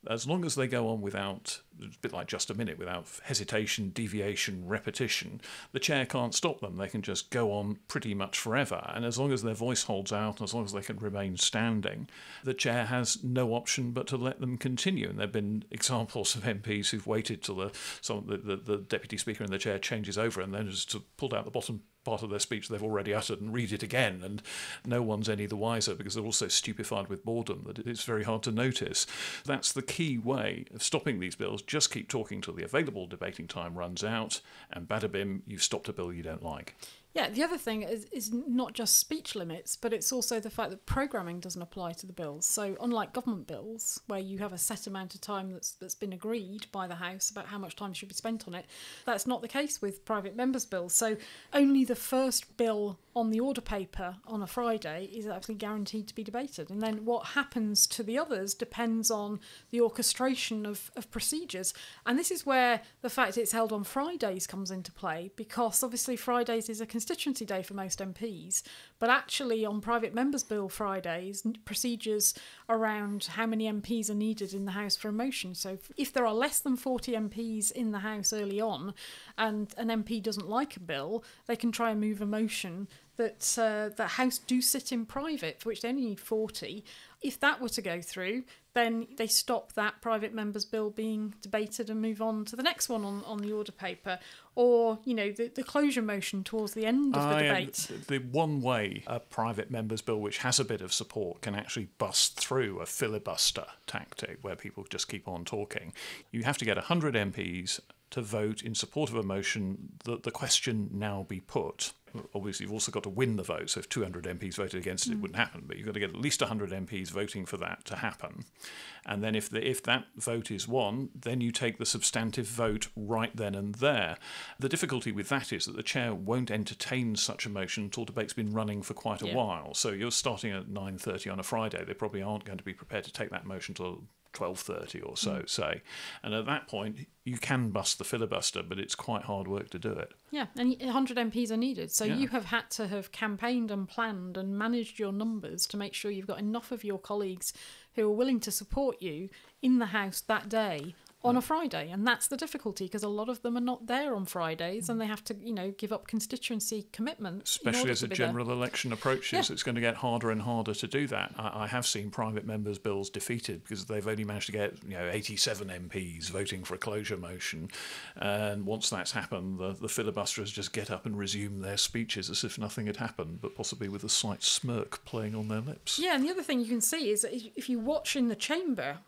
As long as they go on without, a bit like just a minute, without hesitation, deviation, repetition, the chair can't stop them. They can just go on pretty much forever. And as long as their voice holds out, and as long as they can remain standing, the chair has no option but to let them continue. And there have been examples of MPs who've waited till the deputy speaker in the chair changes over and then just pulled out the bottom part of their speech they've already uttered and read it again, and no one's any the wiser because they're all so stupefied with boredom that it's very hard to notice. That's the key way of stopping these bills. Just keep talking till the available debating time runs out, and bada bim, you've stopped a bill you don't like. Yeah, the other thing is not just speech limits, but it's also the fact that programming doesn't apply to the bills. So unlike government bills, where you have a set amount of time that's been agreed by the House about how much time should be spent on it, that's not the case with private members' bills. So only the first bill on the order paper on a Friday is actually guaranteed to be debated. And then what happens to the others depends on the orchestration of procedures. And this is where the fact it's held on Fridays comes into play, because obviously Fridays is a constituency day for most MPs, but actually on private members' bill Fridays, procedures around how many MPs are needed in the House for a motion. So if there are less than 40 MPs in the House early on and an MP doesn't like a bill, they can try and move a motion that the House do sit in private, for which they only need 40. If that were to go through, then they stop that private member's bill being debated and move on to the next one on the order paper. Or, the closure motion towards the end of the debate. The one way a private member's bill which has a bit of support can actually bust through a filibuster tactic where people just keep on talking, you have to get 100 MPs to vote in support of a motion that the question now be put. obviously you've also got to win the vote. So if 200 MPs voted against it, it wouldn't happen. But you've got to get at least 100 MPs voting for that to happen. And then if that vote is won, then you take the substantive vote right then and there. The difficulty with that is that the chair won't entertain such a motion until debate's been running for quite a while. So you're starting at 9:30 on a Friday. They probably aren't going to be prepared to take that motion till 12:30 or so, say. And at that point, you can bust the filibuster, but it's quite hard work to do it. Yeah, and 100 MPs are needed. So you have had to have campaigned and planned and managed your numbers to make sure you've got enough of your colleagues who are willing to support you in the House that day on a Friday. And that's the difficulty, because a lot of them are not there on Fridays and they have to, give up constituency commitments. Especially as a general election approaches, it's going to get harder and harder to do that. I have seen private members' bills defeated because they've only managed to get 87 MPs voting for a closure motion. And once that's happened, the filibusterers just get up and resume their speeches as if nothing had happened, but possibly with a slight smirk playing on their lips. Yeah, and the other thing you can see is that if you watch in the chamber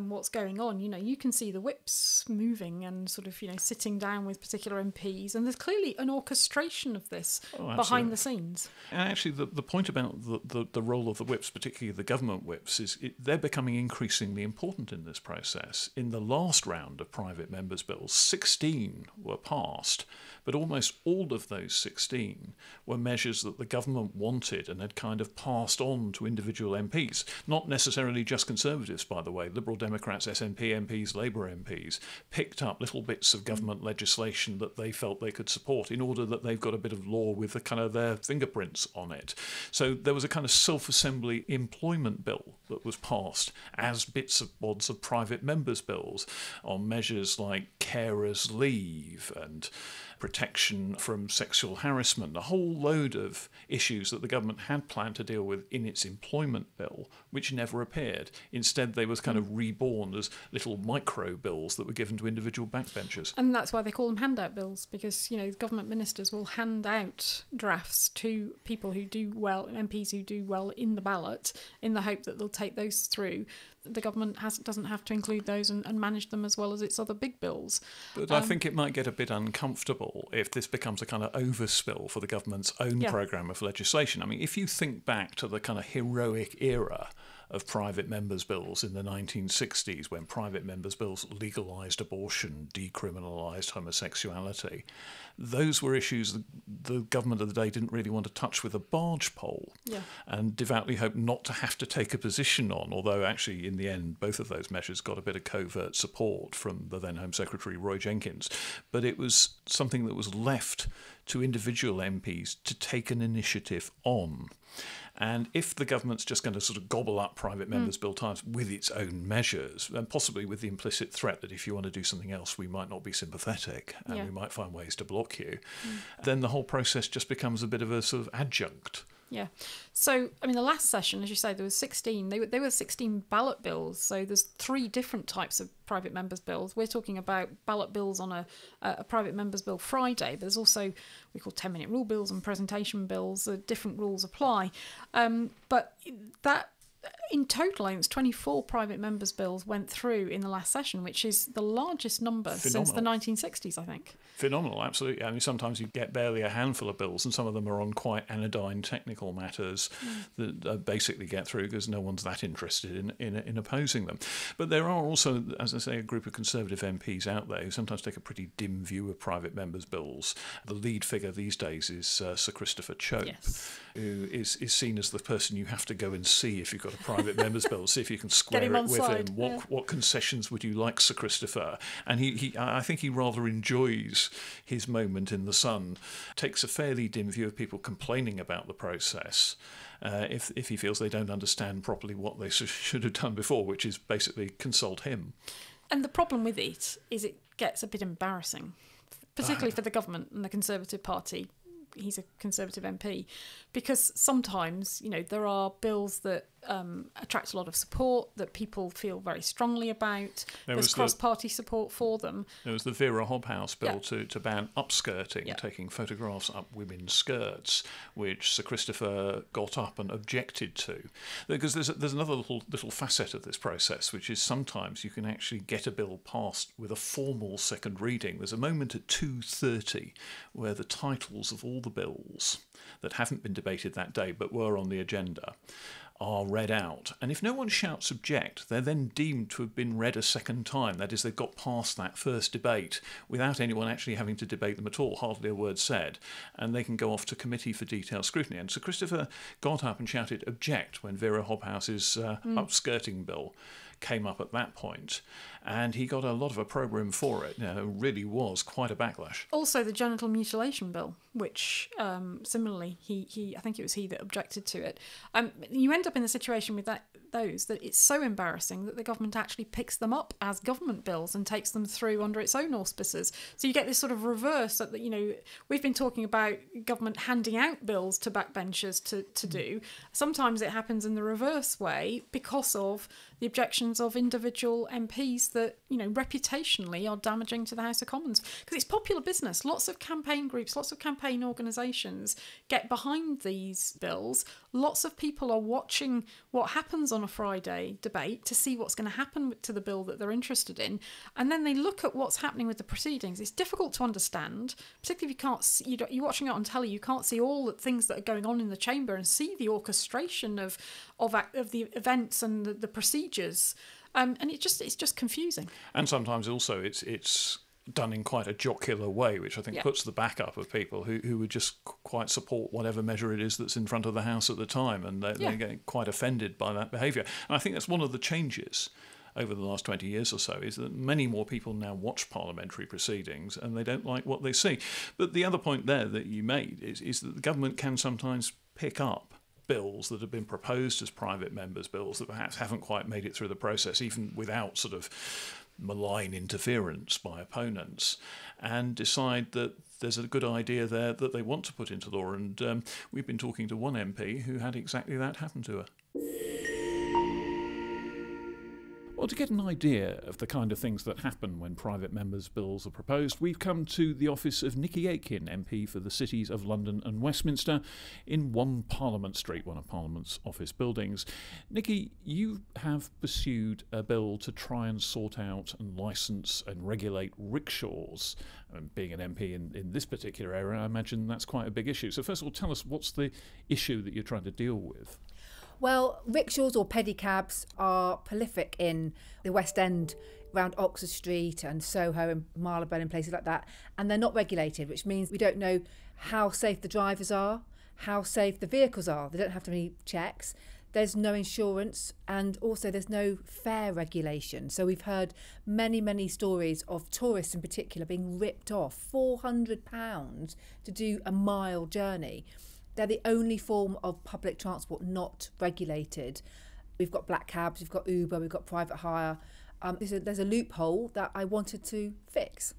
what's going on, you can see the whips moving and sort of, sitting down with particular MPs, and there's clearly an orchestration of this behind the scenes. And actually, the point about the role of the whips, particularly the government whips, is they're becoming increasingly important in this process. In the last round of private members' bills, 16 were passed, but almost all of those 16 were measures that the government wanted and had kind of passed on to individual MPs. Not necessarily just Conservatives, by the way. Liberal Democrats, SNP MPs, Labour MPs picked up little bits of government legislation that they felt they could support in order that they've got a bit of law with the kind of their fingerprints on it. So there was a kind of self-assembly employment bill that was passed as bits of bods of private members' bills on measures like carers' leave and protection from sexual harassment, a whole load of issues that the government had planned to deal with in its employment bill, which never appeared. Instead, they was kind of reborn as little micro bills that were given to individual backbenchers. And that's why they call them handout bills, because, government ministers will hand out drafts to people who do well, MPs who do well in the ballot, in the hope that they'll take those through. The government doesn't have to include those and manage them as well as its other big bills. But I think it might get a bit uncomfortable if this becomes a kind of overspill for the government's own programme of legislation. I mean, if you think back to the kind of heroic era of private members' bills in the 1960s, when private members' bills legalised abortion, decriminalised homosexuality, those were issues the government of the day didn't really want to touch with a barge pole, and devoutly hoped not to have to take a position on, although actually in the end both of those measures got a bit of covert support from the then Home Secretary Roy Jenkins. But it was something that was left to individual MPs to take an initiative on. And if the government's just going to sort of gobble up private members' bill types with its own measures, and possibly with the implicit threat that if you want to do something else, we might not be sympathetic and we might find ways to block you, then the whole process just becomes a bit of a sort of adjunct. Yeah. So, I mean, the last session, as you say, there was 16. They were 16 ballot bills. So there's 3 different types of private members' bills. We're talking about ballot bills on a private members' bill Friday. But there's also, we call 10-minute rule bills and presentation bills. Different rules apply. But that, in total, I think it was 24 private members' bills went through in the last session, which is the largest number since the 1960s, I think. Phenomenal, absolutely. I mean, sometimes you get barely a handful of bills, and some of them are on quite anodyne technical matters that basically get through because no one's that interested in opposing them. But there are also, as I say, a group of Conservative MPs out there who sometimes take a pretty dim view of private members' bills. The lead figure these days is Sir Christopher Chope, who is seen as the person you have to go and see if you've got a private members' bill, see if you can square it with him. What concessions would you like, Sir Christopher? And I think he rather enjoys his moment in the sun, takes a fairly dim view of people complaining about the process if he feels they don't understand properly what they should have done before, which is basically consult him. And the problem with it is it gets a bit embarrassing, particularly for the government and the Conservative Party. He's a Conservative MP, because sometimes, there are bills that attract a lot of support, that people feel very strongly about. There's cross-party support for them. There was the Vera Hobhouse bill to ban upskirting, taking photographs up women's skirts, which Sir Christopher got up and objected to. Because there's another little facet of this process, which is sometimes you can actually get a bill passed with a formal second reading. There's a moment at 2:30 where the titles of all the bills that haven't been debated that day but were on the agenda are read out. And if no one shouts object, they're then deemed to have been read a second time. That is, they've got past that first debate without anyone actually having to debate them at all, hardly a word said, and they can go off to committee for detailed scrutiny. And Sir Christopher got up and shouted object when Vera Hobhouse's upskirting bill came up at that point, and he got a lot of opprobrium for it. It really was quite a backlash. Also the genital mutilation bill, which similarly I think it was he that objected to it. You end up in a situation with that it's so embarrassing that the government actually picks them up as government bills and takes them through under its own auspices. So you get this sort of reverse that, we've been talking about government handing out bills to backbenchers to do. Sometimes it happens in the reverse way because of the objections of individual MPs that, reputationally are damaging to the House of Commons. Because it's popular business. Lots of campaign groups, lots of campaign organisations get behind these bills. Lots of people are watching what happens on a Friday debate to see what's going to happen to the bill that they're interested in. And then they look at what's happening with the proceedings. It's difficult to understand, particularly if you can't see, you're watching it on telly, you can't see all the things that are going on in the chamber and see the orchestration of the events and the procedures. And it's just confusing. And sometimes also it's done in quite a jocular way, which I think puts the back up of people who would just quite support whatever measure it is that's in front of the House at the time, and they get quite offended by that behaviour. And I think that's one of the changes over the last 20 years or so, is that many more people now watch parliamentary proceedings and they don't like what they see. But the other point there that you made is that the government can sometimes pick up bills that have been proposed as private members' bills that perhaps haven't quite made it through the process, even without sort of malign interference by opponents, and decide that there's a good idea there that they want to put into law. And we've been talking to one MP who had exactly that happen to her. Well, to get an idea of the kind of things that happen when private members' bills are proposed, we've come to the office of Nikki Aitken, MP for the cities of London and Westminster, in 1 Parliament Street, one of Parliament's office buildings. Nikki, you have pursued a bill to try and sort out and licence and regulate rickshaws. And being an MP in this particular area, I imagine that's quite a big issue. So first of all, tell us, what's the issue that you're trying to deal with? Well, rickshaws or pedicabs are prolific in the West End, around Oxford Street and Soho and Marylebone and places like that, and they're not regulated, which means we don't know how safe the drivers are, how safe the vehicles are. They don't have to any checks. There's no insurance, and also there's no fare regulation. So we've heard many stories of tourists in particular being ripped off £400 to do a mile journey. They're the only form of public transport not regulated. We've got black cabs, we've got Uber, we've got private hire. There's a loophole that I wanted to fix.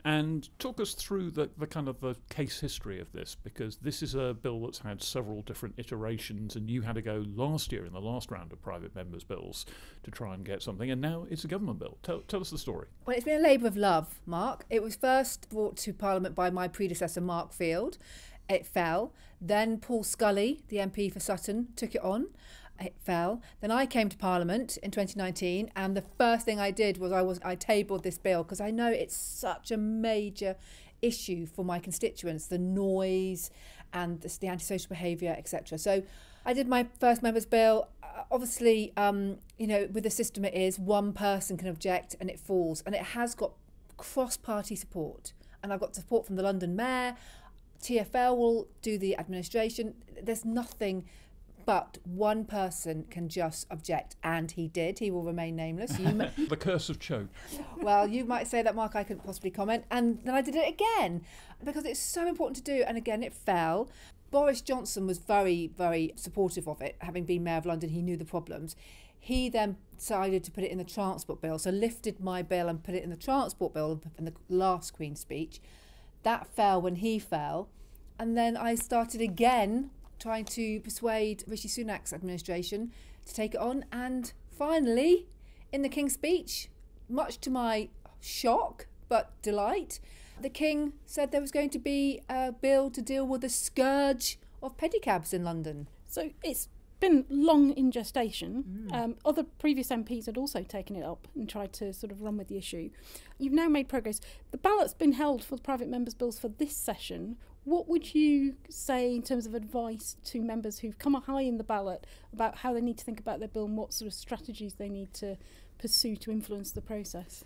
And talk us through the kind of the case history of this, because this is a bill that's had several different iterations, and you had to go last year in the last round of private members' bills to try and get something, and now it's a government bill. Tell us the story. Well, it's been a labour of love, Mark. It was first brought to Parliament by my predecessor, Mark Field. It fell. Then Paul Scully, the MP for Sutton, took it on. It fell. Then I came to Parliament in 2019, and the first thing I did was I tabled this bill because I know it's such a major issue for my constituents, the noise and the antisocial behaviour, etc. So I did my first members' bill. Obviously, with the system it is, one person can object and it falls, and it has got cross-party support. And I've got support from the London Mayor. TfL will do the administration. There's nothing but one person can just object, and he did. He will remain nameless. The curse of Cho. Well, you might say that, Mark. I couldn't possibly comment. And then I did it again because it's so important to do. And again, it fell. Boris Johnson was very, very supportive of it. Having been Mayor of London, he knew the problems. He then decided to put it in the transport bill. So lifted my bill and put it in the transport bill in the last Queen's speech. That fell when he fell. And then I started again trying to persuade Rishi Sunak's administration to take it on. And finally, in the King's speech, much to my shock but delight, the King said there was going to be a bill to deal with the scourge of pedicabs in London. So it's been long in gestation. Other previous MPs had also taken it up and tried to sort of run with the issue. You've now made progress. The ballot's been held for the private members' bills for this session. What would you say in terms of advice to members who've come high in the ballot about how they need to think about their bill and what sort of strategies they need to pursue to influence the process?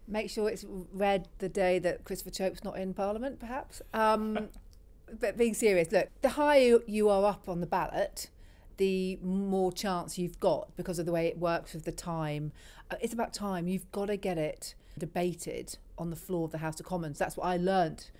Make sure it's read the day that Christopher Chope's not in Parliament, perhaps. But being serious, look, the higher you are up on the ballot, the more chance you've got because of the way it works with the time. It's about time. You've got to get it debated on the floor of the House of Commons. That's what I learnt.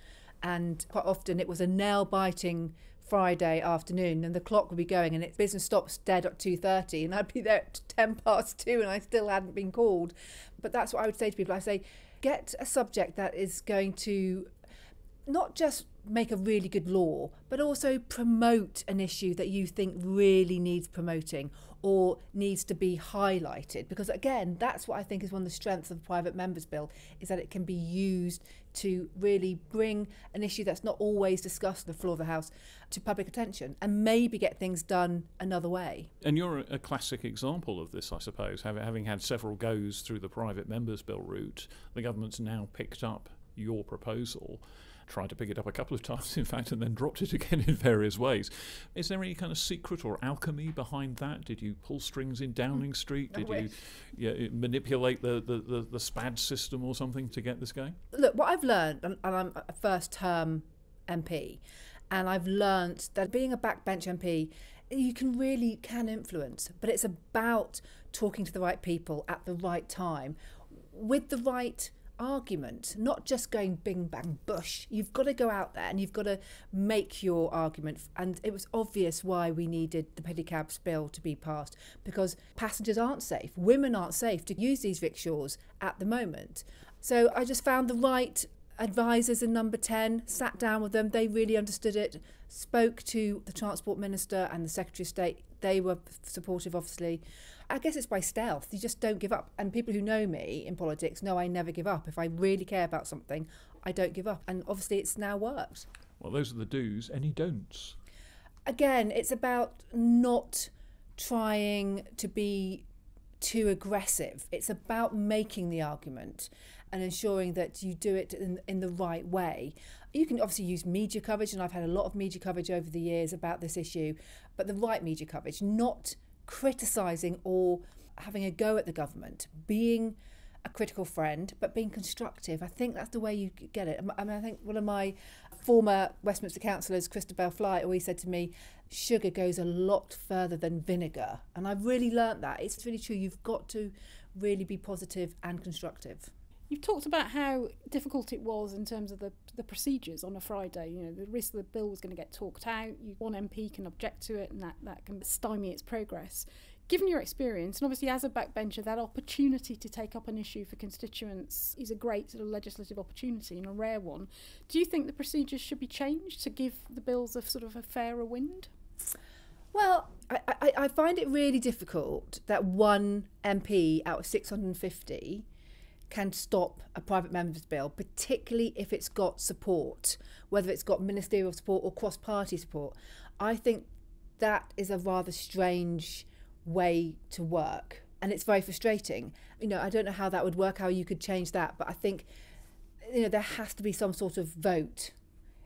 And quite often it was a nail-biting Friday afternoon and the clock would be going and business stops dead at 2:30 and I'd be there at 2:10 and I still hadn't been called. But that's what I would say to people. I say, get a subject that is going to not just make a really good law, but also promote an issue that you think really needs promoting or needs to be highlighted. Because again, that's what I think is one of the strengths of the Private Members Bill, is that it can be used to really bring an issue that's not always discussed on the floor of the House to public attention and maybe get things done another way. And you're a classic example of this, I suppose, having had several goes through the Private Members Bill route. The government's now picked up your proposal, tried to pick it up a couple of times, in fact, and then dropped it again in various ways. Is there any kind of secret or alchemy behind that? Did you pull strings in Downing Street? Did you manipulate the SPAD system or something to get this going? Look, what I've learned, and I'm a first-term MP, and I've learned that being a backbench MP, you can influence, but it's about talking to the right people at the right time with the right argument, not just going bing bang bush. You've got to go out there and you've got to make your argument. And it was obvious why we needed the pedicabs bill to be passed, because passengers aren't safe, women aren't safe to use these rickshaws at the moment. So I just found the right advisors in Number 10, sat down with them, they really understood it, spoke to the Transport Minister and the Secretary of State. They were supportive, obviously. I guess it's by stealth. You just don't give up. And people who know me in politics know I never give up. If I really care about something, I don't give up. And obviously it's now worked. Well, those are the do's. Any don'ts? Again, it's about not trying to be too aggressive. It's about making the argument and ensuring that you do it in the right way. You can obviously use media coverage, and I've had a lot of media coverage over the years about this issue, but the right media coverage, not criticising or having a go at the government, being a critical friend, but being constructive. I think that's the way you get it. I mean, I think one of my former Westminster councillors, Christabel Fly, always said to me, sugar goes a lot further than vinegar. And I've really learnt that. It's really true. You've got to really be positive and constructive. You've talked about how difficult it was in terms of the procedures on a Friday. You know, the risk the bill was going to get talked out. One MP can object to it and that can stymie its progress. Given your experience, and obviously as a backbencher, that opportunity to take up an issue for constituents is a great sort of legislative opportunity and a rare one. Do you think the procedures should be changed to give the bills a sort of a fairer wind? Well, I find it really difficult that one MP out of 650 can stop a private member's bill, particularly if it's got support, whether it's got ministerial support or cross-party support. I think that is a rather strange way to work, and it's very frustrating. You know, I don't know how that would work, how you could change that, but I think, you know, there has to be some sort of vote.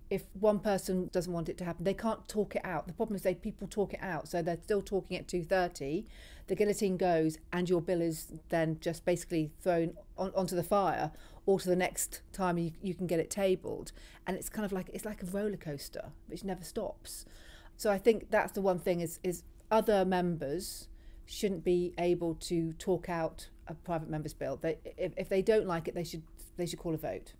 If one person doesn't want it to happen, they can't talk it out. The problem is people talk it out, so they're still talking at 2:30, the guillotine goes, and your bill is then just basically thrown onto the fire, or to the next time you can get it tabled. And it's kind of like, it's like a roller coaster, which never stops. So I think that's the one thing is other members shouldn't be able to talk out a private member's bill. If they don't like it, they should call a vote.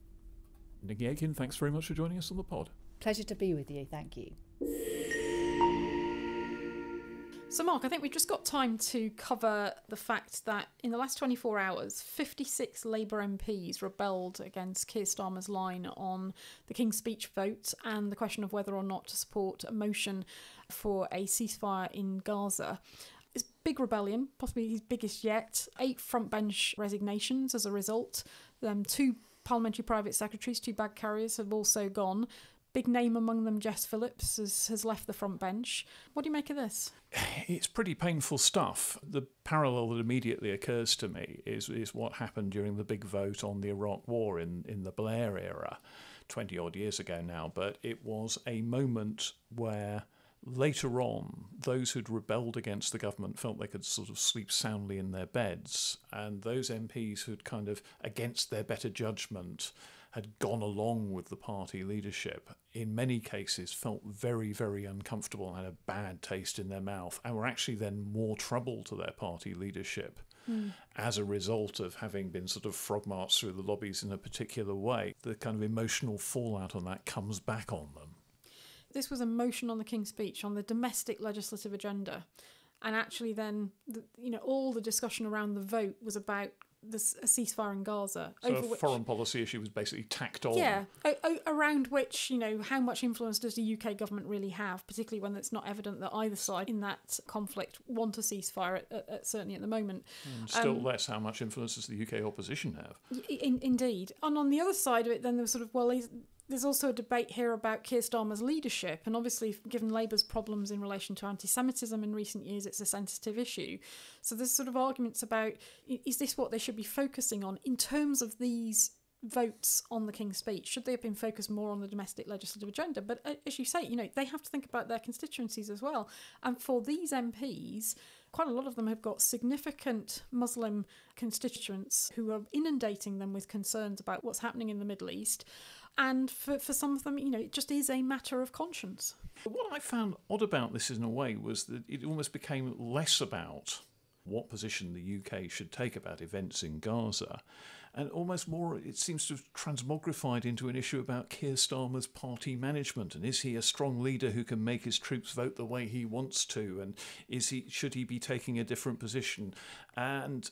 Nikki Aiken, thanks very much for joining us on the pod. Pleasure to be with you. Thank you. So, Mark, I think we've just got time to cover the fact that in the last 24 hours, 56 Labour MPs rebelled against Keir Starmer's line on the King's Speech vote and the question of whether or not to support a motion for a ceasefire in Gaza. It's a big rebellion, possibly his biggest yet. 8 frontbench resignations as a result. 2 parliamentary private secretaries, 2 bag carriers have also gone. Big name among them, Jess Phillips, has left the front bench. What do you make of this? It's pretty painful stuff. The parallel that immediately occurs to me is what happened during the big vote on the Iraq War in the Blair era, 20-odd years ago now. But it was a moment where later on, those who'd rebelled against the government felt they could sort of sleep soundly in their beds. And those MPs who'd kind of, against their better judgment, had gone along with the party leadership, in many cases felt very, very uncomfortable and had a bad taste in their mouth, and were actually then more trouble to their party leadership as a result of having been sort of frog-marched through the lobbies in a particular way. The kind of emotional fallout on that comes back on them. This was a motion on the King's Speech on the domestic legislative agenda. And actually then, all the discussion around the vote was about a ceasefire in Gaza. So a foreign policy issue was basically tacked on. Yeah, around which, how much influence does the UK government really have, particularly when it's not evident that either side in that conflict want a ceasefire, certainly at the moment. Still less how much influence does the UK opposition have. Indeed. And on the other side of it, then there was sort of, there's also a debate here about Keir Starmer's leadership, and obviously given Labour's problems in relation to anti-Semitism in recent years, it's a sensitive issue. So there's sort of arguments about, is this what they should be focusing on in terms of these votes on the King's Speech? Should they have been focused more on the domestic legislative agenda? But as you say, they have to think about their constituencies as well. And for these MPs, quite a lot of them have got significant Muslim constituents who are inundating them with concerns about what's happening in the Middle East. And for some of them, it just is a matter of conscience. What I found odd about this in a way was that it almost became less about what position the UK should take about events in Gaza, and almost more, it seems to have transmogrified into an issue about Keir Starmer's party management, and is he a strong leader who can make his troops vote the way he wants to, and should he be taking a different position? And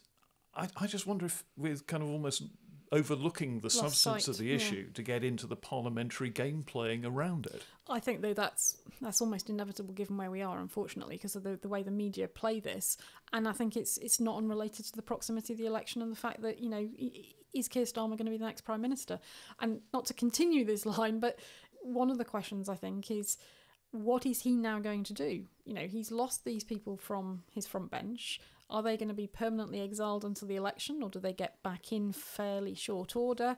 I just wonder if we're kind of almost overlooking the substance of the issue to get into the parliamentary game playing around it. I think, though, that's almost inevitable given where we are, unfortunately, because of the way the media play this. And I think it's not unrelated to the proximity of the election and the fact that, is Keir Starmer going to be the next Prime Minister? And not to continue this line, but one of the questions, I think, is what is he now going to do? He's lost these people from his front bench. Are they going to be permanently exiled until the election, or do they get back in fairly short order?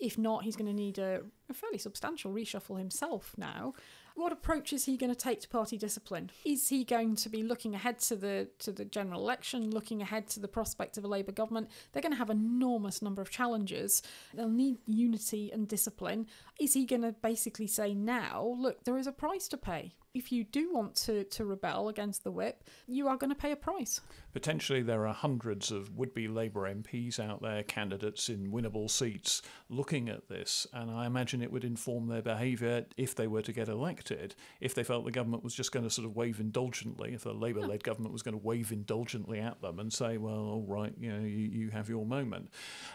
If not, he's going to need a fairly substantial reshuffle himself now. What approach is he going to take to party discipline? Is he going to be looking ahead to the general election, looking ahead to the prospect of a Labour government? They're going to have an enormous number of challenges. They'll need unity and discipline. Is he going to basically say now, look, there is a price to pay? If you do want to rebel against the whip, you are going to pay a price. Potentially there are hundreds of would-be Labour MPs out there, candidates in winnable seats, looking at this, and I imagine it would inform their behaviour if they were to get elected, if they felt the government was just going to sort of wave indulgently, if a Labour-led government was going to wave indulgently at them and say, well, all right, you have your moment.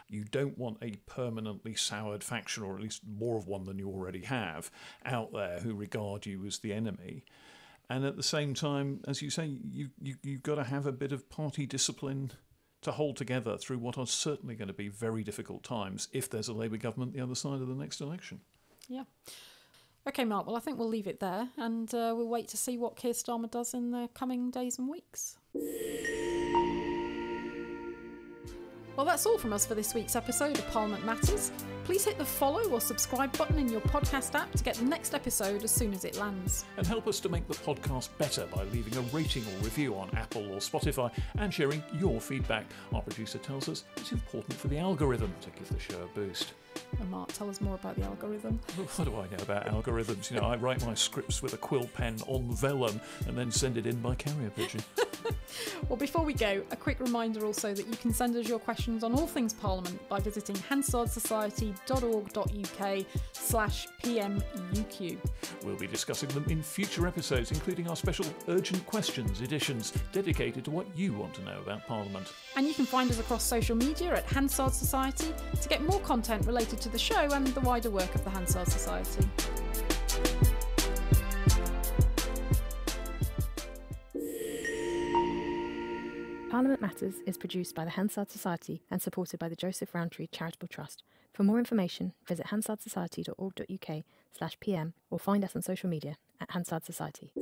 You don't want a permanently soured faction, or at least more of one than you already have, out there who regard you as the enemy. And at the same time, as you say, you've got to have a bit of party discipline to hold together through what are certainly going to be very difficult times if there's a Labour government the other side of the next election. Yeah. OK, Mark, well, I think we'll leave it there, and we'll wait to see what Keir Starmer does in the coming days and weeks. Well, that's all from us for this week's episode of Parliament Matters. Please hit the follow or subscribe button in your podcast app to get the next episode as soon as it lands. And help us to make the podcast better by leaving a rating or review on Apple or Spotify and sharing your feedback. Our producer tells us it's important for the algorithm to give the show a boost. And Mark, tell us more about the algorithm. What do I know about algorithms? I write my scripts with a quill pen on vellum and then send it in by carrier pigeon. Well, before we go, a quick reminder also that you can send us your questions on all things Parliament by visiting hansardsociety.org.uk/PMUQ. We'll be discussing them in future episodes, including our special Urgent Questions editions dedicated to what you want to know about Parliament. And you can find us across social media at Hansard Society to get more content related to the show and the wider work of the Hansard Society. Parliament Matters is produced by the Hansard Society and supported by the Joseph Rowntree Charitable Trust. For more information, visit hansardsociety.org.uk/pm or find us on social media at Hansard Society.